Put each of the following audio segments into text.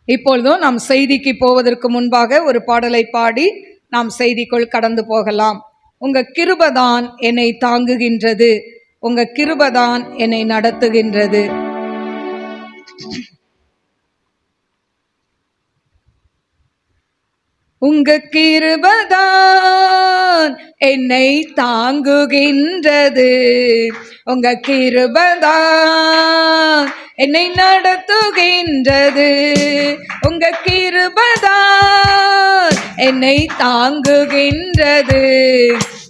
இப்பொழுதும் நாம் செய்திக்கு போவதற்கு முன்பாக ஒரு பாடலை பாடி நாம் செய்திக்குள் கடந்து போகலாம். உங்க கிருபைதான் என்னை தாங்குகின்றது, உங்க கிருபைதான் என்னை நடத்துகின்றது. உங்க கிருபைதான் என்னை தாங்குகின்றது, உங்க கிருபைதான் என்னை நடத்துகின்றது. உங்க கிருபைதான் என்னை தாங்குகின்றது,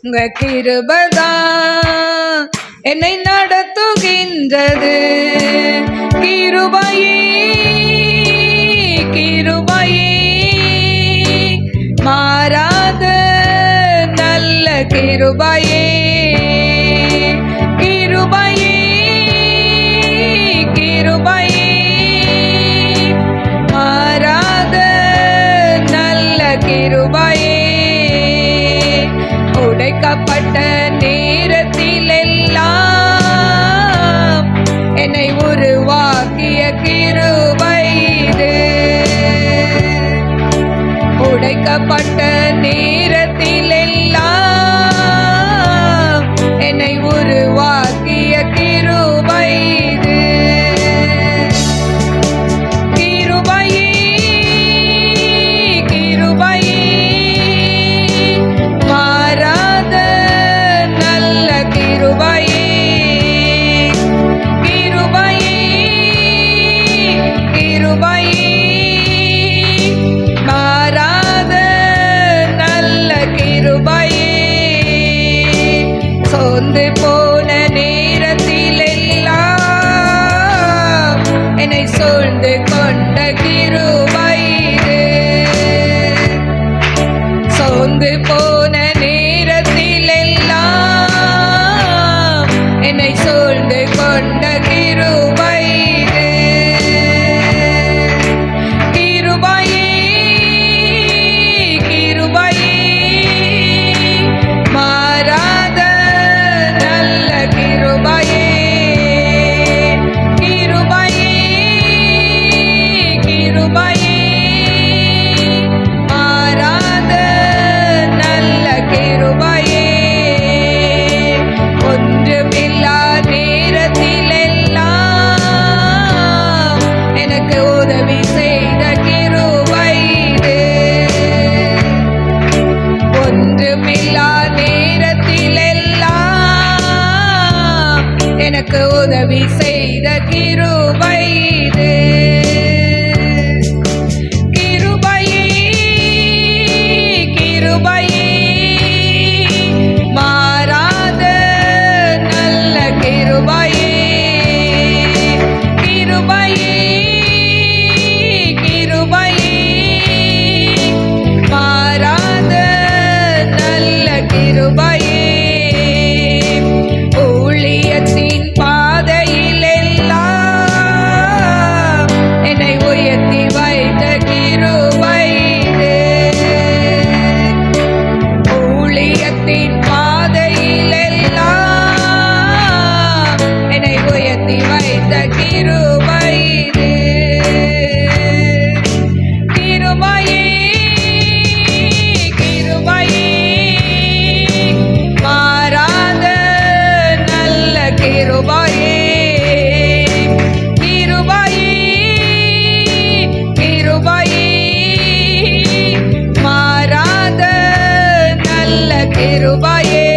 உங்க கிருபைதான் என்னை நடத்துகின்றது. கிருபையே கிருபையே மாறாத நல்ல கிருபையே, கிருபையே கிருபையே மாறாத நல்ல கிருபையே. உடைக்கப்பட்ட நேரத்திலெல்லாம் என்னை உருவாக்கிய கிருபை இது. உடைக்கப்பட்ட நேரத்திலெல்லாம் என்னை உருவாக்கிய கிருபை இது. கிருபையே கிருபையே மாறாத நல்ல கிருபையே, கிருபையே கிருபையே மாறாத நல்ல கிருபையே. சோர்ந்து போன நேரத்திலெல்லாம் என்னை சூழ்ந்து கொண்ட கிருபை இது. சோர்ந்து போன நேரத்திலெல்லாம் என்னை சூழ்ந்து கொண்ட கிருபை இது. கிருபையே கிருபையே மாறாத நல்ல கிருபையே, கிருபையே கிருபையே மாறாத நல்ல கிருபையே. ஒன்றுமில்லா நேரத்திலெல்லாம் எனக்கு உதவி செய்த கிருபை இது. ஒன்றுமில்லா நேரத்திலெல்லாம் எனக்கு உதவி செய்த கிருபை இது. கிருபையே கிருபையே மாறாத நல்ல கிருபையே, கிருபையே கிருபையே மாறாத நல்ல கிருபையே. ஊழியத்தின் பாதையிலெல்லாம் என்னை உயர்த்தி வைத்த கிருபை இது. ஊழியத்தின் பாதையிலெல்லாம் என்னை உயர்த்தி வைத்த கிருபை இது. கிருபையே கிருபையே மாறாத நல்ல கிருபையே, கிருபையே கிருபையே மாறாத நல்ல கிருபையே.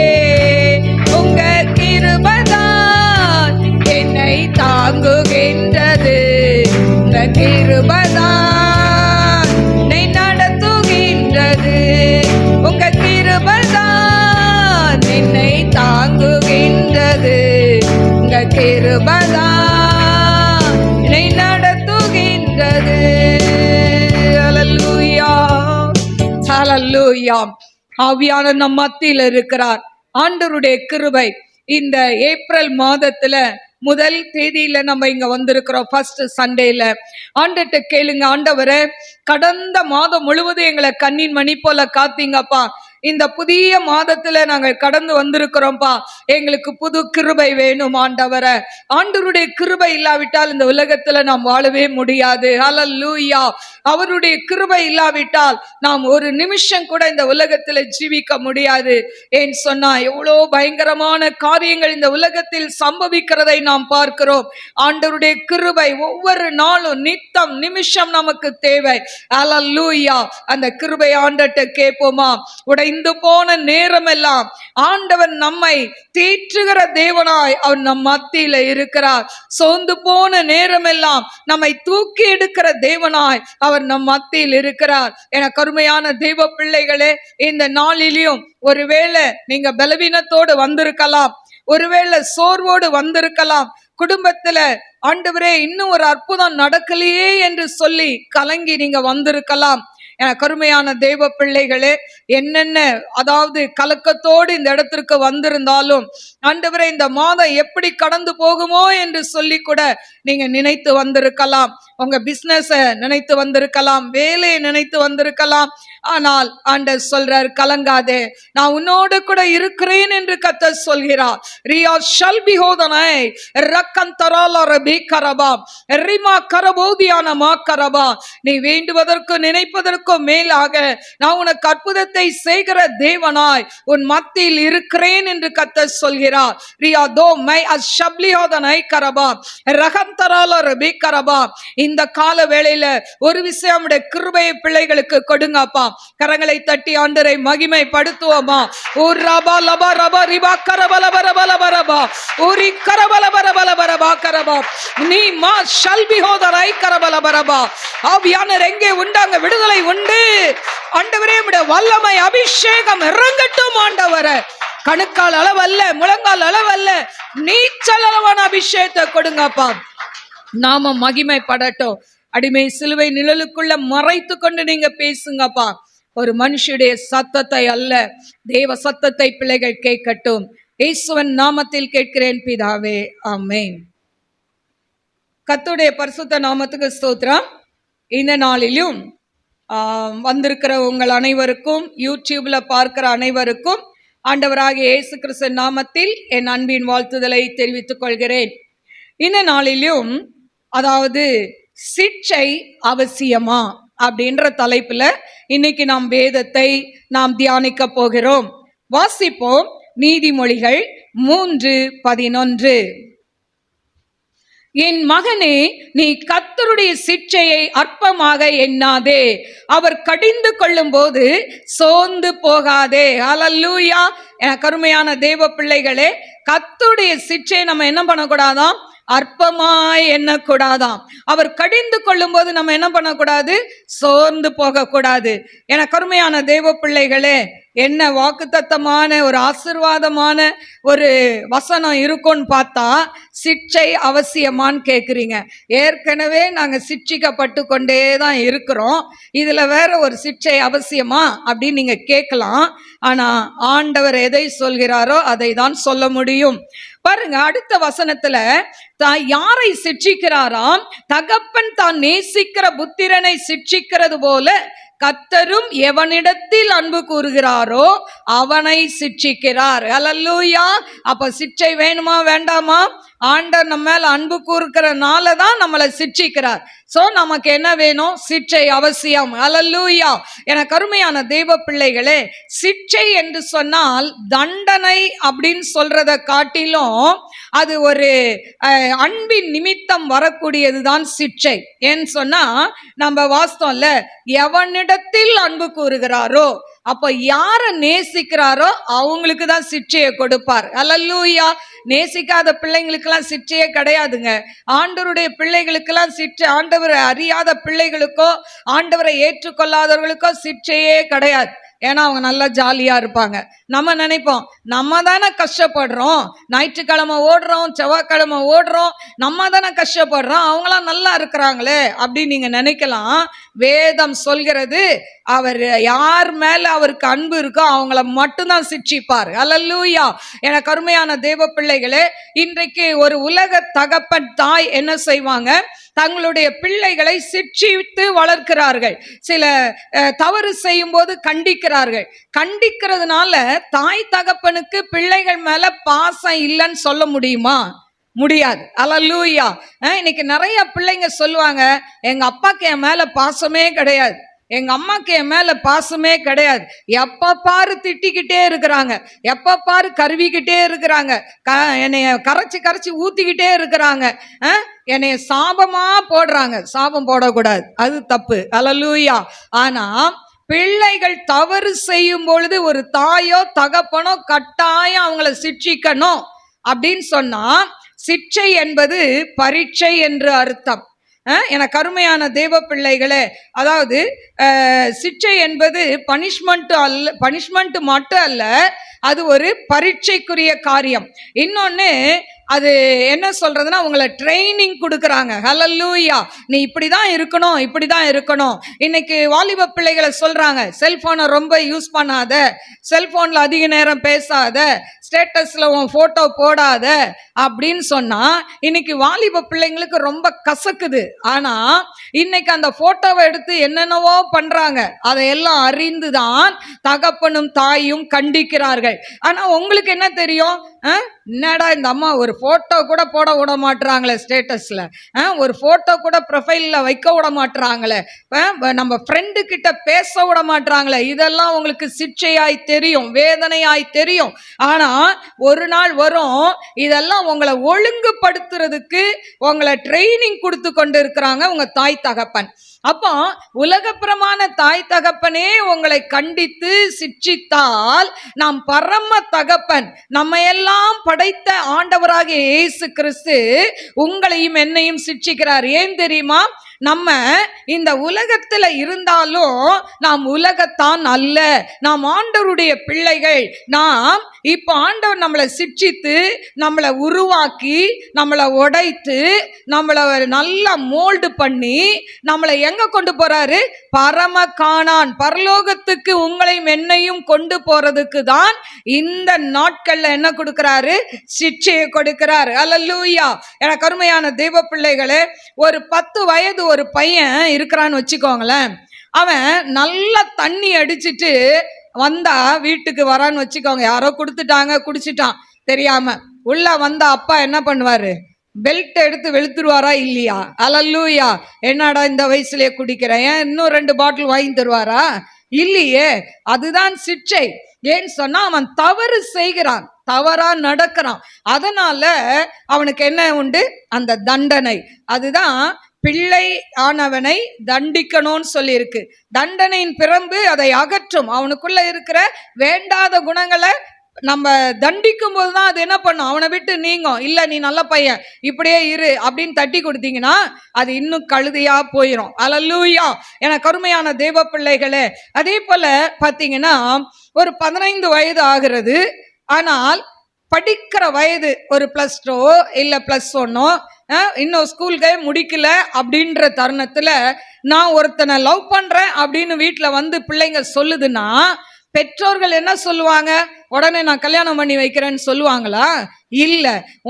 உங்க கிருபைதான் என்னை தாங்குகின்றது, உங்க கிருபைதான் என்னை நடத்துகின்றது. உங்க கிருபைதான் என்னை தாங்குகின்றது, உங்க கிருபைதான் என்னை நடத்துகின்றது. ஹல்லேலூயா ஹல்லேலூயா. ஆவியான நம் மத்தியில் இருக்கிறார். ஆண்டவருடைய கிருபை இந்த ஏப்ரல் மாதத்துல முதல் தேதியில நம்ம இங்க வந்திருக்கிறோம். ஃபர்ஸ்ட் சண்டேல ஆண்டவர்கிட்ட கேளுங்க, ஆண்டவரே கடந்த மாதம் முழுவதும் எங்களை கண்ணின் மணி போல காத்தீங்கப்பா. இந்த புதிய மாதத்துல நாங்கள் கடந்து வந்திருக்கிறோம்ப்பா. எங்களுக்கு புது கிருபை வேணும் ஆண்டவரே. ஆண்டவருடைய கிருபை இல்லாவிட்டால் இந்த உலகத்துல நாம் வாழவே முடியாது. ஹல்லேலூயா. அவருடைய கிருபை இல்லாவிட்டால் நாம் ஒரு நிமிஷம் கூட இந்த உலகத்துல ஜீவிக்க முடியாது. ஏன் சொன்னா எவ்வளோ பயங்கரமான காரியங்கள் இந்த உலகத்தில் சம்பவிக்கிறதை நாம் பார்க்கிறோம். ஆண்டவருடைய கிருபை ஒவ்வொரு நாளும் நித்தம் நிமிஷம் நமக்கு தேவை. ஹல்லேலூயா. அந்த கிருபை ஆண்டவர்ட்ட கேட்போமா? உடைந்து போன நேரம் எல்லாம் ஆண்டவன் நம்மை தேற்றுகிற தேவனாய் அவர் நம் மத்தியில இருக்கிறார். சோர்ந்து போன நேரம் எல்லாம் நம்மை தூக்கி எடுக்கிற தேவனாய் அவர் நம் மத்தியில் இருக்கிறார். என கருமையான தெய்வ பிள்ளைகளே, இந்த நாளிலும் ஒருவேளை நீங்க பலவீனத்தோடு வந்திருக்கலாம், ஒருவேளை சோர்வோடு வந்திருக்கலாம், குடும்பத்துல ஆண்டவரே இன்னும் ஒரு அற்புதம் நடக்கலையே என்று சொல்லி கலங்கி நீங்க வந்திருக்கலாம். கருமையான தெய்வ பிள்ளைகளே, என்னென்ன அதாவது கலக்கத்தோடு இந்த இடத்திற்கு வந்திருந்தாலும் ஆண்டவரே இந்த மாதம் எப்படி கடந்து போகுமோ என்று சொல்லி கூட நீங்க நினைத்து வந்திருக்கலாம். உங்க பிசினஸ நினைத்து வந்திருக்கலாம், வேலையை நினைத்து வந்திருக்கலாம். ஆனால் ஆண்டவர் சொல்றார், கலங்காதே, நான் உன்னோடு கூட இருக்கிறேன் என்று கர்த்தர் சொல்கிறார். ரியா ஷல் பிஹோதனை ரக்கந்தரால ரபி கரபா ரிமா கரபோதியான மா கரபா. நீ வேண்டுவதற்கு நினைப்பதற்கு மேலாக நான் உனக்கு அற்புதத்தை செய்கிற தேவனாய் உன் மத்தியில் இருக்கிறேன் என்று கர்த்தர் சொல்கிறார். ரியா தோ மை அஷப்லிஹோதனை கரபா ரகந்தரால ரபி கரபா. இந்த கால வேளையில ஒரு விஷயம் உடைய கிருபையை பிள்ளைகளுக்கு கொடுங்கப்பா. கரங்களை தட்டி ஆண்டவரை மகிமைப்படுத்துவோமா? ஓர் ரபா லபா ரபா ரிபா கரபல பரபல பரபா ஓரி கரபல பரபல பரபா கரபா நீ மா ஷல்பிஹோதரை கரபல பரபா. ஆவியானவர் எங்கே உண்டாங்க விடுதலை உண்டு. ஆண்டவரே உம்முடைய வல்லமை அபிஷேகம் இறங்கட்டும் ஆண்டவரே. கணுக்கால் அளவல்ல, முழங்கால் அளவல்ல, நீச்சல் அளவான அபிஷேகத்தை கொடுங்கப்பா. நாம மகிமைப்படட்டும். அடிமை சிலுவை நிழலுக்குள்ள மறைத்து கொண்டு நீங்க பேசுங்கப்பா. ஒரு மனுஷனுடைய சத்தத்தை அல்ல, தேவ சத்தத்தை பிள்ளைகள் கேட்கட்டும். இயேசுவின் நாமத்தில் கேட்கிறேன் பிதாவே, ஆமென். கர்த்தருடைய பரிசுத்த நாமத்துக்கு ஸ்தோத்திரம். இந்த நாளிலும் வந்திருக்கிற உங்கள் அனைவருக்கும், யூடியூப்ல பார்க்கிற அனைவருக்கும் ஆண்டவராகிய இயேசு கிறிஸ்து நாமத்தில் என் அன்பின் வாழ்த்துதலை தெரிவித்துக் கொள்கிறேன். இந்த நாளிலும் அதாவது சிட்சை அவசியமா அப்படின்ற தலைப்புல இன்னைக்கு நாம் வேதத்தை நாம் தியானிக்க போகிறோம். வாசிப்போம். நீதிமொழிகள் 3:11. என் மகனே, நீ கர்த்தருடைய சிட்சையை அற்பமாக எண்ணாதே, அவர் கடிந்து கொள்ளும் போது சோர்ந்து போகாதே. ஹல்லேலூயா. கருமையான தேவ பிள்ளைகளே, கர்த்தருடைய சிட்சையை நம்ம என்ன பண்ணக்கூடாதாம்? அற்பமாய் எண்ணக்கூடாதாம். அவர் கடிந்து கொள்ளும் போது நம்ம என்ன பண்ணக்கூடாது? சோர்ந்து போகக்கூடாது. கருமையான தேவ பிள்ளைகளே, என்ன வாக்குத்தத்தமான ஒரு ஆசீர்வாதமான ஒரு வசனம் இருக்கும்னு பார்த்தா சிட்சை அவசியமான்னு கேட்குறீங்க. ஏற்கனவே நாங்கள் சிட்சிக்கப்பட்டு கொண்டே தான் இருக்கிறோம், இதில் வேற ஒரு சிட்சை அவசியமா அப்படின்னு நீங்கள் கேட்கலாம். ஆனால் ஆண்டவர் எதை சொல்கிறாரோ அதை தான் சொல்ல முடியும். பாருங்க, அடுத்த வசனத்துல தான் யாரை சிட்சிக்கிறாராம்? தகப்பன் தான் நேசிக்கிற புத்திரனை சிட்சிக்கிறது போல கர்த்தரும் எவனிடத்தில் அன்பு கூறுகிறாரோ அவனை சிட்சிக்கிறார். ஹல்லேலூயா. அப்ப சிட்சை வேணுமா வேண்டாமா? ஆண்டவர் நம்ம மேல அன்பு கூறுகிறனால தான் நம்மளை சிட்சிக்கிறார். சோ நமக்கு என்ன வேணும்? சிட்சை அவசியம். ஹல்லேலூயா. கருமையான தெய்வ பிள்ளைகளே, சிட்சை என்று சொன்னால் தண்டனை அப்படின்னு சொல்றத காட்டிலும் அது ஒரு அன்பின் நிமித்தம் வரக்கூடியதுதான் சிட்சை. ஏன்னு சொன்னா நம்ம வாஸ்தவம்ல எவனிடத்தில் அன்பு கூறுகிறாரோ, அப்ப யார நேசிக்கிறாரோ அவங்களுக்கு தான் சிட்சையை கொடுப்பார். ஹல்லேலூயா. நேசிக்காத பிள்ளைங்களுக்கெல்லாம் சிட்சையே கிடையாதுங்க. ஆண்டவருடைய பிள்ளைகளுக்கெல்லாம் சிட்சை, ஆண்டவரை அறியாத பிள்ளைகளுக்கோ ஆண்டவரை ஏற்றுக்கொள்ளாதவர்களுக்கோ சிட்சையே கிடையாது. ஏன்னா அவங்க நல்லா ஜாலியா இருப்பாங்க. நம்ம நினைப்போம், நம்ம தானே கஷ்டப்படுறோம், ஞாயிற்றுக்கிழமை ஓடுறோம், செவ்வாய்க்கிழமை ஓடுறோம், நம்ம தானே கஷ்டப்படுறோம், அவங்களாம் நல்லா இருக்கிறாங்களே அப்படின்னு நீங்க நினைக்கலாம். வேதம் சொல்கிறது, அவர் யார் மேல அவருக்கு அன்பு இருக்கோ அவங்கள மட்டும்தான் சிட்சிப்பார். ஹல்லேலூயா. கருமையான தேவ பிள்ளைகளே, இன்றைக்கு ஒரு உலக தகப்பன் தாய் என்ன செய்வாங்க? தங்களுடைய பிள்ளைகளை சிட்சித்து வளர்க்கிறார்கள். சில தவறு செய்யும் போது கண்டிக்கிறார்கள். கண்டிக்கிறதுனால தாய் தகப்பனுக்கு பிள்ளைகள் மேல பாசம் இல்லைன்னு சொல்ல முடியுமா? முடியாது. அல்லேலூயா. இன்னைக்கு நிறைய பிள்ளைங்க சொல்லுவாங்க, எங்க அப்பாக்கு என் மேல பாசமே கிடையாது, எங்க அம்மாக்கு என் மேல பாசமே கிடையாது, எப்ப பாரு திட்டிக்கிட்டே இருக்கிறாங்க, எப்ப பாரு கருவிக்கிட்டே இருக்கிறாங்க, என்னைய கரைச்சி கரைச்சி ஊத்திக்கிட்டே இருக்கிறாங்க, என்னைய சாபமா போடுறாங்க. சாபம் போடக்கூடாது, அது தப்பு. அல்லேலூயா. ஆனா பிள்ளைகள் தவறு செய்யும் பொழுது ஒரு தாயோ தகப்பனோ கட்டாயம் அவங்கள சிட்சிக்கணும் அப்படின்னு சொன்னா, சிட்சை என்பது பரீட்சை என்று அர்த்தம். எனக்கு அருமையான தேவ பிள்ளைகளே, அதாவது சிட்சை என்பது பனிஷ்மெண்ட் மட்டும் அல்ல, அது ஒரு பரீட்சைக்குரிய காரியம். இன்னொன்னு, அது என்ன சொல்றதுன்னா, உங்களை ட்ரைனிங் கொடுக்குறாங்க. ஹல்லேலூயா. நீ இப்படிதான் இருக்கணும், இப்படிதான் இருக்கணும். இன்னைக்கு வாலிப பிள்ளைகளை சொல்றாங்க, செல்போனை ரொம்ப யூஸ் பண்ணாத, செல்போன்ல அதிக நேரம் பேசாத, ஸ்டேட்டஸ்ல உன் போட்டோ போடாத அப்படின்னு சொன்னா இன்னைக்கு வாலிப பிள்ளைங்களுக்கு ரொம்ப கசக்குது. ஆனா இன்னைக்கு அந்த போட்டோவை எடுத்து என்னென்னவோ பண்றாங்க. அதையெல்லாம் அறிந்துதான் தகப்பனும் தாயும் கண்டிக்கிறார்கள். ஆனா உங்களுக்கு என்ன தெரியும்? என்னடா இந்த அம்மா ஒரு போட்டோ கூட போட விட மாட்டாங்களே, ஸ்டேட்டஸ்ல ஒரு போட்டோ கூட ப்ரொஃபைல்ல வைக்க விட மாட்டாங்களே, நம்ம ஃப்ரெண்டு கிட்ட பேச விட மாட்டாங்களே, இதெல்லாம் உங்களுக்கு சிட்சையாய் தெரியும், வேதனையாய் தெரியும். ஆனா ஒரு நாள் வரும், இதெல்லாம் உங்களை ஒழுங்குபடுத்துறதுக்கு உங்களை ட்ரைனிங் கொடுத்து கொண்டு இருக்கிறாங்க உங்க தாய் தகப்பன். அப்போ உலகப்பிரமான தாய் தகப்பனே உங்களை கண்டித்து சிட்சித்தால், நாம் பரம தகப்பன், நம்ம எல்லாம் படைத்த ஆண்டவராகிய இயேசு கிறிஸ்து உங்களையும் என்னையும் சிட்சிக்கிறார். ஏன் தெரியுமா? நம்ம இந்த உலகத்துல இருந்தாலும் நாம் உலகத்தான் அல்ல, நாம் ஆண்டவருடைய பிள்ளைகள். நாம் இப்ப ஆண்டவர் நம்மளை சிட்சித்து, நம்மளை உருவாக்கி, நம்மளை உடைத்து, நம்மளை நல்லா மோல்டு பண்ணி நம்மளை எங்க கொண்டு போறாரு? பரம கானான், பரலோகத்துக்கு உங்களையும் என்னையும் கொண்டு போறதுக்கு தான் இந்த நாட்கள்ல என்ன கொடுக்கிறாரு? சிட்சையை கொடுக்கிறாரு. அல்லேலூயா. எனக்கு அருமையான தேவ பிள்ளைகளே, ஒரு 10 வயது ஒரு பையன் இருக்கிறான்னு வச்சுக்கோங்களேன். அவன் நல்லா தண்ணி அடிச்சிட்டு வந்தா வீட்டுக்கு வரான்னு வச்சுக்கோங்க, யாரோ கொடுத்துட்டாங்க, குடிச்சிட்டான் தெரியாம. உள்ள வந்தா அப்பா என்ன பண்ணுவாரு? பெல்ட் எடுத்து வெளுத்துருவாரா இல்லையா? அல்லேலூயா. என்னடா இந்த வயசுலயே குடிக்கிறேன், ஏன் இன்னும் 2 பாட்டில் வாங்கி தருவாரா? இல்லையே. அதுதான் சிட்சை. ஏன்னு சொன்னா அவன் தவறு செய்கிறான், தவறா நடக்கிறான். அதனால அவனுக்கு என்ன உண்டு? அந்த தண்டனை. அதுதான் பிள்ளை ஆனவனை தண்டிக்கணும்னு சொல்லி இருக்கு. தண்டனையின் பிரம்பு அதை அகற்றும். அவனுக்குள்ள இருக்கிற வேண்டாத குணங்களை நம்ம தண்டிக்கும் போதுதான் அது என்ன பண்ணும்? அவனை விட்டு நீங்கும். இல்ல நீ நல்ல பையன், இப்படியே இரு அப்படின்னு தட்டி கொடுத்தீங்கன்னா அது இன்னும் கழுதையா போயிடும். அல்லேலூயா. என கருமையான தேவ பிள்ளைகளே, அதே போல பாத்தீங்கன்னா ஒரு 15 வயது ஆகிறது, ஆனால் படிக்கிற வயது ஒரு +2 இல்ல +1, இன்னும் ஸ்கூலுக்கே முடிக்கல அப்படின்ற தருணத்துல நான் ஒருத்தனை லவ் பண்றேன் அப்படின்னு வீட்டுல வந்து பிள்ளைங்க சொல்லுதுன்னா, பெற்றோர்கள் என்ன சொல்லுவாங்க? உடனே நான் கல்யாணம் பண்ணி வைக்கிறேன்னு சொல்லுவாங்களா? இல்ல.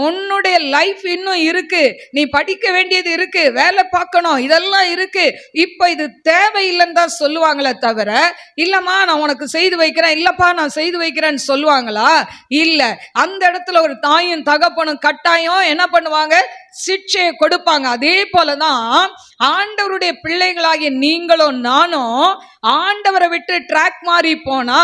உன்னுடைய லைஃப் இன்னும் இருக்கு, நீ படிக்க வேண்டியது இருக்கு, வேலை பார்க்கணும், இதெல்லாம் இருக்கு, இப்ப இது தேவையில்லைன்னு தான் சொல்லுவாங்களே தவிர, இல்லம்மா நான் உனக்கு செய்து வைக்கிறேன், இல்லப்பா நான் செய்து வைக்கிறேன்னு சொல்லுவாங்களா? இல்ல. அந்த இடத்துல ஒரு தாயும் தகப்பனும் கட்டாயம் என்ன பண்ணுவாங்க? சிட்சையை கொடுப்பாங்க. அதே போலதான் ஆண்டவருடைய பிள்ளைகளாகிய நீங்களும் நானும் ஆண்டவரை விட்டு ட்ராக் மாறி போனா,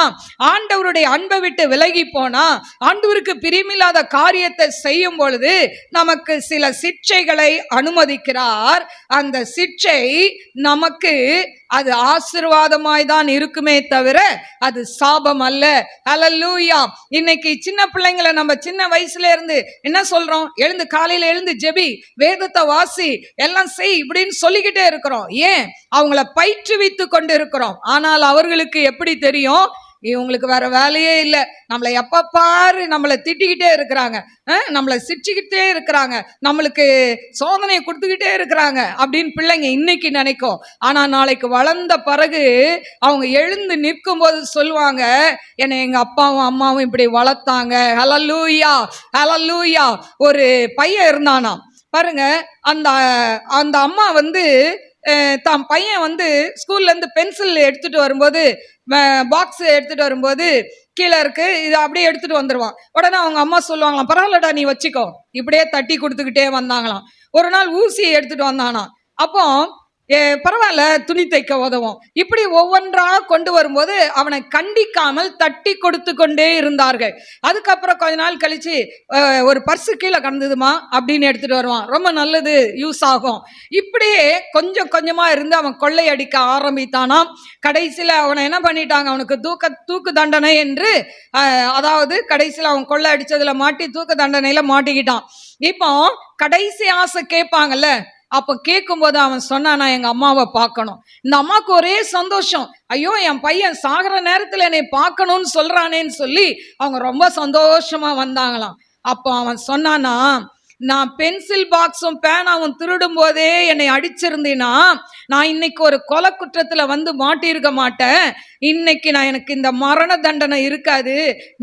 ஆண்டவருடைய அன்பை விட்டு விலகி போனா, ஆண்டவருக்கு பிரியமில்லாத காரியத்தை செய்யும் பொழுது நமக்கு சில சிட்சைகளை அனுமதிக்கிறார். அந்த சிட்சை நமக்கு அது ஆசீர்வாதமாய் தான் இருக்குமே தவிர அது சாபம் அல்ல. அல்லேலூயா. இன்னைக்கு சின்ன பிள்ளைங்களை நம்ம சின்ன வயசுல இருந்து என்ன சொல்றோம்? எழுந்து காலையில எழுந்து ஜெபி, வேதத்தை வாசி, எல்லாம் செய் இப்படின்னு சொல்லிக்கிட்டே இருக்கிறோம். ஏன்? அவங்கள பயிற்றுவித்து கொண்டு இருக்கிறோம். ஆனால் அவர்களுக்கு எப்படி தெரியும்? இவங்களுக்கு வேற வேலையே இல்லை, நம்மளை எப்ப பாரு நம்மளை திட்டிக்கிட்டே இருக்கிறாங்க, நம்மளை சிரிச்சுக்கிட்டே இருக்கிறாங்க, நம்மளுக்கு சோதனையை கொடுத்துக்கிட்டே இருக்கிறாங்க அப்படின்னு பிள்ளைங்க இன்னைக்கு நினைக்கும். ஆனா நாளைக்கு வளர்ந்த பிறகு அவங்க எழுந்து நிற்கும் போது சொல்லுவாங்க, என்னை எங்க அப்பாவும் அம்மாவும் இப்படி வளர்த்தாங்க. ஹல்லேலூயா, ஹல்லேலூயா. ஒரு பையன் இருந்தானாம், பாருங்க, அந்த அந்த அம்மா வந்து தான் பையன் வந்து ஸ்கூல்ல இருந்து பென்சில் எடுத்துட்டு வரும்போது, பாக்ஸ் எடுத்துட்டு வரும்போது கீழே இருக்கு, இது அப்படியே எடுத்துட்டு வந்துருவான். உடனே அவங்க அம்மா சொல்லுவாங்களாம், பரவாயில்லடா நீ வச்சுக்கோ, இப்படியே தட்டி கொடுத்துக்கிட்டே வந்தாங்களாம். ஒரு நாள் ஊசியை எடுத்துட்டு வந்தானா, அப்போ பரவாயில்ல துணி தைக்க உதவும். இப்படி ஒவ்வொன்றா கொண்டு வரும்போது அவனை கண்டிக்காமல் தட்டி கொடுத்து கொண்டே இருந்தார்கள். அதுக்கப்புறம் கொஞ்ச நாள் கழிச்சு ஒரு பர்ஸு கீழே கிடந்ததுமா அப்படின்னு எடுத்துட்டு வருவான், ரொம்ப நல்லது, யூஸ் ஆகும். இப்படியே கொஞ்சம் கொஞ்சமா இருந்து அவன் கொள்ளையடிக்க ஆரம்பித்தானாம். கடைசியில் அவனை என்ன பண்ணிட்டாங்க, அவனுக்கு தூக்கு தண்டனை என்று, அதாவது கடைசியில் அவன் கொள்ளை அடிச்சதுல மாட்டி தூக்கு தண்டனையில மாட்டிக்கிட்டான். இப்போ கடைசி ஆசை கேட்பாங்கல்ல, அப்ப கேட்கும்போது அவன் சொன்னானா, எங்க அம்மாவை பார்க்கணும். இந்த அம்மாவுக்கு ஒரே சந்தோஷம், ஐயோ என் பையன் சாகிற நேரத்தில் என்னை பார்க்கணும்னு சொல்றானேன்னு சொல்லி அவங்க ரொம்ப சந்தோஷமா வந்தாங்களாம். அப்போ அவன் சொன்னானா, நான் பென்சில் பாக்ஸும் பேனாவும் திருடும் போதே என்னை அடிச்சிருந்தீனா நான் இன்னைக்கு ஒரு கொலை குற்றத்துல வந்து மாட்டியிருக்க மாட்டேன். இன்னைக்கு நான் எனக்கு இந்த மரண தண்டனை இருக்காது.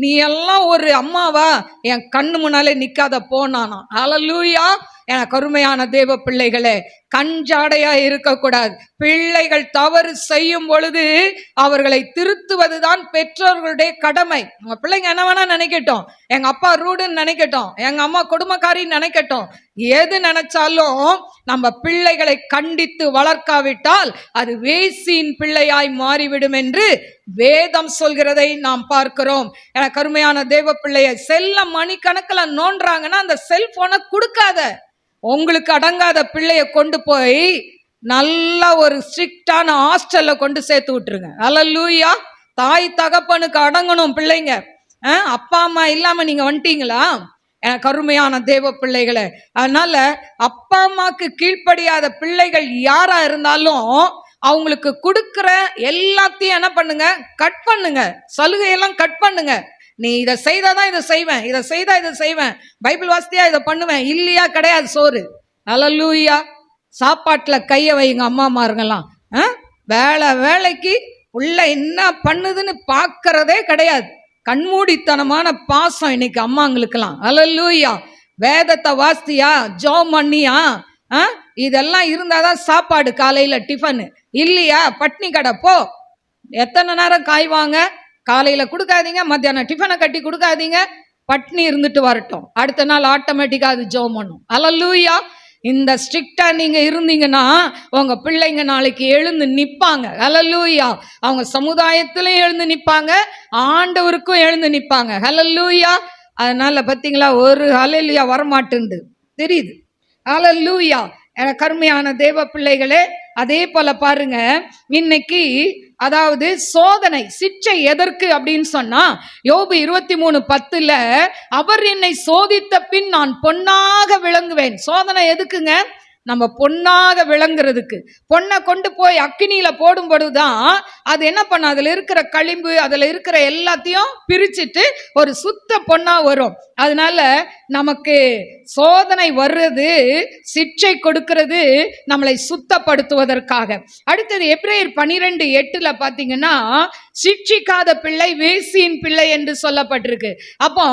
நீ எல்லாம் ஒரு அம்மாவா, என் கண்ணு முன்னாலே நிக்காத போனானா. ஹல்லேலூயா. என கருமையான தேவ பிள்ளைகளே, கஞ்சாடையா இருக்கக்கூடாது. பிள்ளைகள் தவறு செய்யும் பொழுது அவர்களை திருத்துவதுதான் பெற்றோர்களுடைய கடமை. உங்க பிள்ளைங்க என்ன வேணா நினைக்கட்டும், எங்க அப்பா ரூடுன்னு நினைக்கட்டும், எங்க அம்மா கொடுமைக்காரின்னு நினைக்கட்டும், எது நினைச்சாலும் நம்ம பிள்ளைகளை கண்டித்து வளர்க்காவிட்டால் அது வேசியின் பிள்ளையாய் மாறிவிடும் என்று வேதம் சொல்கிறதை நாம் பார்க்கிறோம். என கருமையான தேவ பிள்ளைய செல்ல மணிக்கணக்கில் நோன்றாங்கன்னா அந்த செல்போனை கொடுக்காத. உங்களுக்கு அடங்காத பிள்ளைய கொண்டு போய் நல்ல ஒரு ஸ்ட்ரிக்டான ஹாஸ்டல்ல கொண்டு சேர்த்து விட்டுருங்க. ஹல்லேலூயா. தாய் தகப்பனுக்கு அடங்கணும் பிள்ளைங்க. அப்பா அம்மா இல்லாம நீங்க வந்துட்டீங்களா? கருமையான தேவ பிள்ளைகளை, அதனால அப்பா அம்மாக்கு கீழ்ப்படியாத பிள்ளைகள் யாரா இருந்தாலும் அவங்களுக்கு கொடுக்கிற எல்லாத்தையும் என்ன பண்ணுங்க, கட் பண்ணுங்க. சலுகையெல்லாம் கட் பண்ணுங்க. நீ இதை செய்தாதான் இதை செய்வேன், இதை செய்தா இதை செய்வேன், பைபிள் வாசித்தியா இதை பண்ணுவேன், இல்லையா கிடையாது சோறு. ஹல்லேலூயா. சாப்பாட்டுல கையை வைங்க அம்மாமாருங்கெல்லாம். வேலைக்கு உள்ள என்ன பண்ணுதுன்னு பார்க்கறதே கிடையாது. கண்மூடித்தனமான பாசம் இன்னைக்கு அம்மாங்களுக்கெல்லாம். ஹல்லேலூயா. வேதத்தை வாசித்தியா, ஜெபம் பண்ணியா, இதெல்லாம் இருந்தாதான் சாப்பாடு, காலையில டிஃபனு, இல்லையா பட்னி கடை போ. எத்தனை நேரம் காய்வாங்க? காலையில கொடுக்காதீங்க, மத்தியானம் டிஃபனை கட்டி கொடுக்காதீங்க, பட்னி இருந்துட்டு வரட்டும், அடுத்த நாள் ஆட்டோமேட்டிக்கா அது ஜெபம் பண்ணும். ஹல்லேலூயா. இந்த ஸ்ட்ரிக்டா நீங்க இருந்தீங்கன்னா உங்க பிள்ளைங்க நாளைக்கு எழுந்து நிப்பாங்க. ஹல்லேலூயா. அவங்க சமுதாயத்திலும் எழுந்து நிப்பாங்க, ஆண்டவருக்கும் எழுந்து நிப்பாங்க. ஹல்லேலூயா. அதனால பாத்தீங்களா, ஒரு ஹல்லேலூயா வரமாட்டுண்டு தெரியுது. ஹல்லேலூயா. கருமையான தேவ பிள்ளைகளே, அதே போல பாருங்க, இன்னைக்கு அதாவது சோதனை சிற்றை எதற்கு அப்படின்னு சொன்னா, யோபு 23:10 அவர் என்னை சோதித்த பின் நான் பொன்னாக விளங்குவேன். சோதனை எதுக்குங்க? நம்ம பொன்னாக விளங்குறதுக்கு. பொண்ணை கொண்டு போய் அக்கினியில போடும்பொழுதுதான் அது என்ன பண்ண, அதுல இருக்கிற களிம்பு, அதுல இருக்கிற எல்லாத்தையும் பிரிச்சுட்டு ஒரு சுத்த பொண்ணா வரும். அதனால நமக்கு சோதனை வர்றது, சிற்றை கொடுக்கிறது நம்மளை சுத்தப்படுத்துவதற்காக. அடுத்தது எபிரேயர் 12:8 பாத்தீங்கன்னா, சிட்சிக்காத பிள்ளை வேசியின் பிள்ளை என்று சொல்லப்பட்டிருக்கு. அப்போ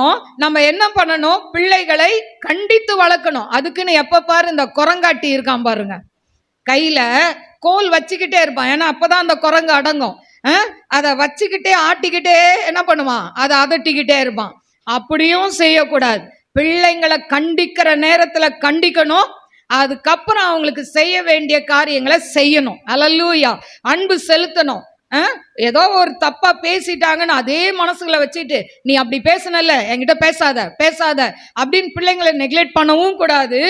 நம்ம என்ன பண்ணணும், பிள்ளைகளை கண்டித்து வளர்க்கணும். அதுக்குன்னு எப்ப பாரு இந்த குரங்காட்டி இருக்கான் பாருங்க, கையில கோல் வச்சுக்கிட்டே இருப்பான். ஏன்னா அப்பதான் அந்த குரங்கு அடங்கும். அதை வச்சுக்கிட்டே ஆட்டிக்கிட்டே என்ன பண்ணுவான், அதை அதட்டிக்கிட்டே இருப்பான். அப்படியும் செய்யக்கூடாது. பிள்ளைங்களை கண்டிக்கிற நேரத்துல கண்டிக்கணும், அதுக்கப்புறம் அவங்களுக்கு செய்ய வேண்டிய காரியங்களை செய்யணும். ஹல்லேலூயா. அன்பு செலுத்தணும். ஏதோ ஒரு தப்பா பேசிட்டாங்கன்னு அதே மனசுல வச்சுட்டு நீ அப்படி பேசனல்ல, என்கிட்ட பேசாத அப்படின்னு பிள்ளைங்களை நெக்லெக்ட் பண்ணவும் கூடாது,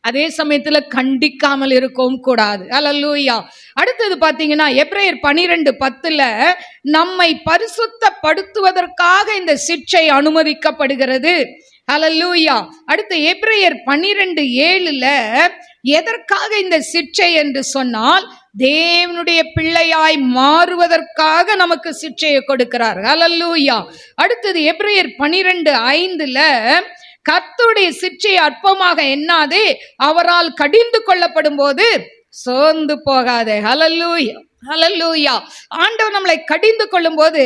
அதே சமயத்துல கண்டிக்காமல் இருக்கவும் கூடாது. ஹல்லேலூயா. அடுத்தது பாத்தீங்கன்னா எபிரேயர் 12:10 நம்மை பரிசுத்தப்படுத்துவதற்காக இந்த சிற்றை அனுமதிக்கப்படுகிறது. ஹல்லேலூயா. அடுத்து எபிரேயர் 12:7 எதற்காக இந்த சிற்றை என்று சொன்னால், தேவனுடைய பிள்ளையாய் மாறுவதற்காக நமக்கு சிற்றையை கொடுக்கிறார். ஹல்லேலூயா. அடுத்தது எபிரேயர் 12:5 கர்த்தருடைய சிற்றை அற்பமாக எண்ணாதே, அவரால் கடிந்து கொள்ளப்படும் போது சோர்ந்து போகாதே. ஹல்லேலூயா. ஹல்லேலூயா. ஆண்டவர் நம்மளை கடிந்து கொள்ளும் போது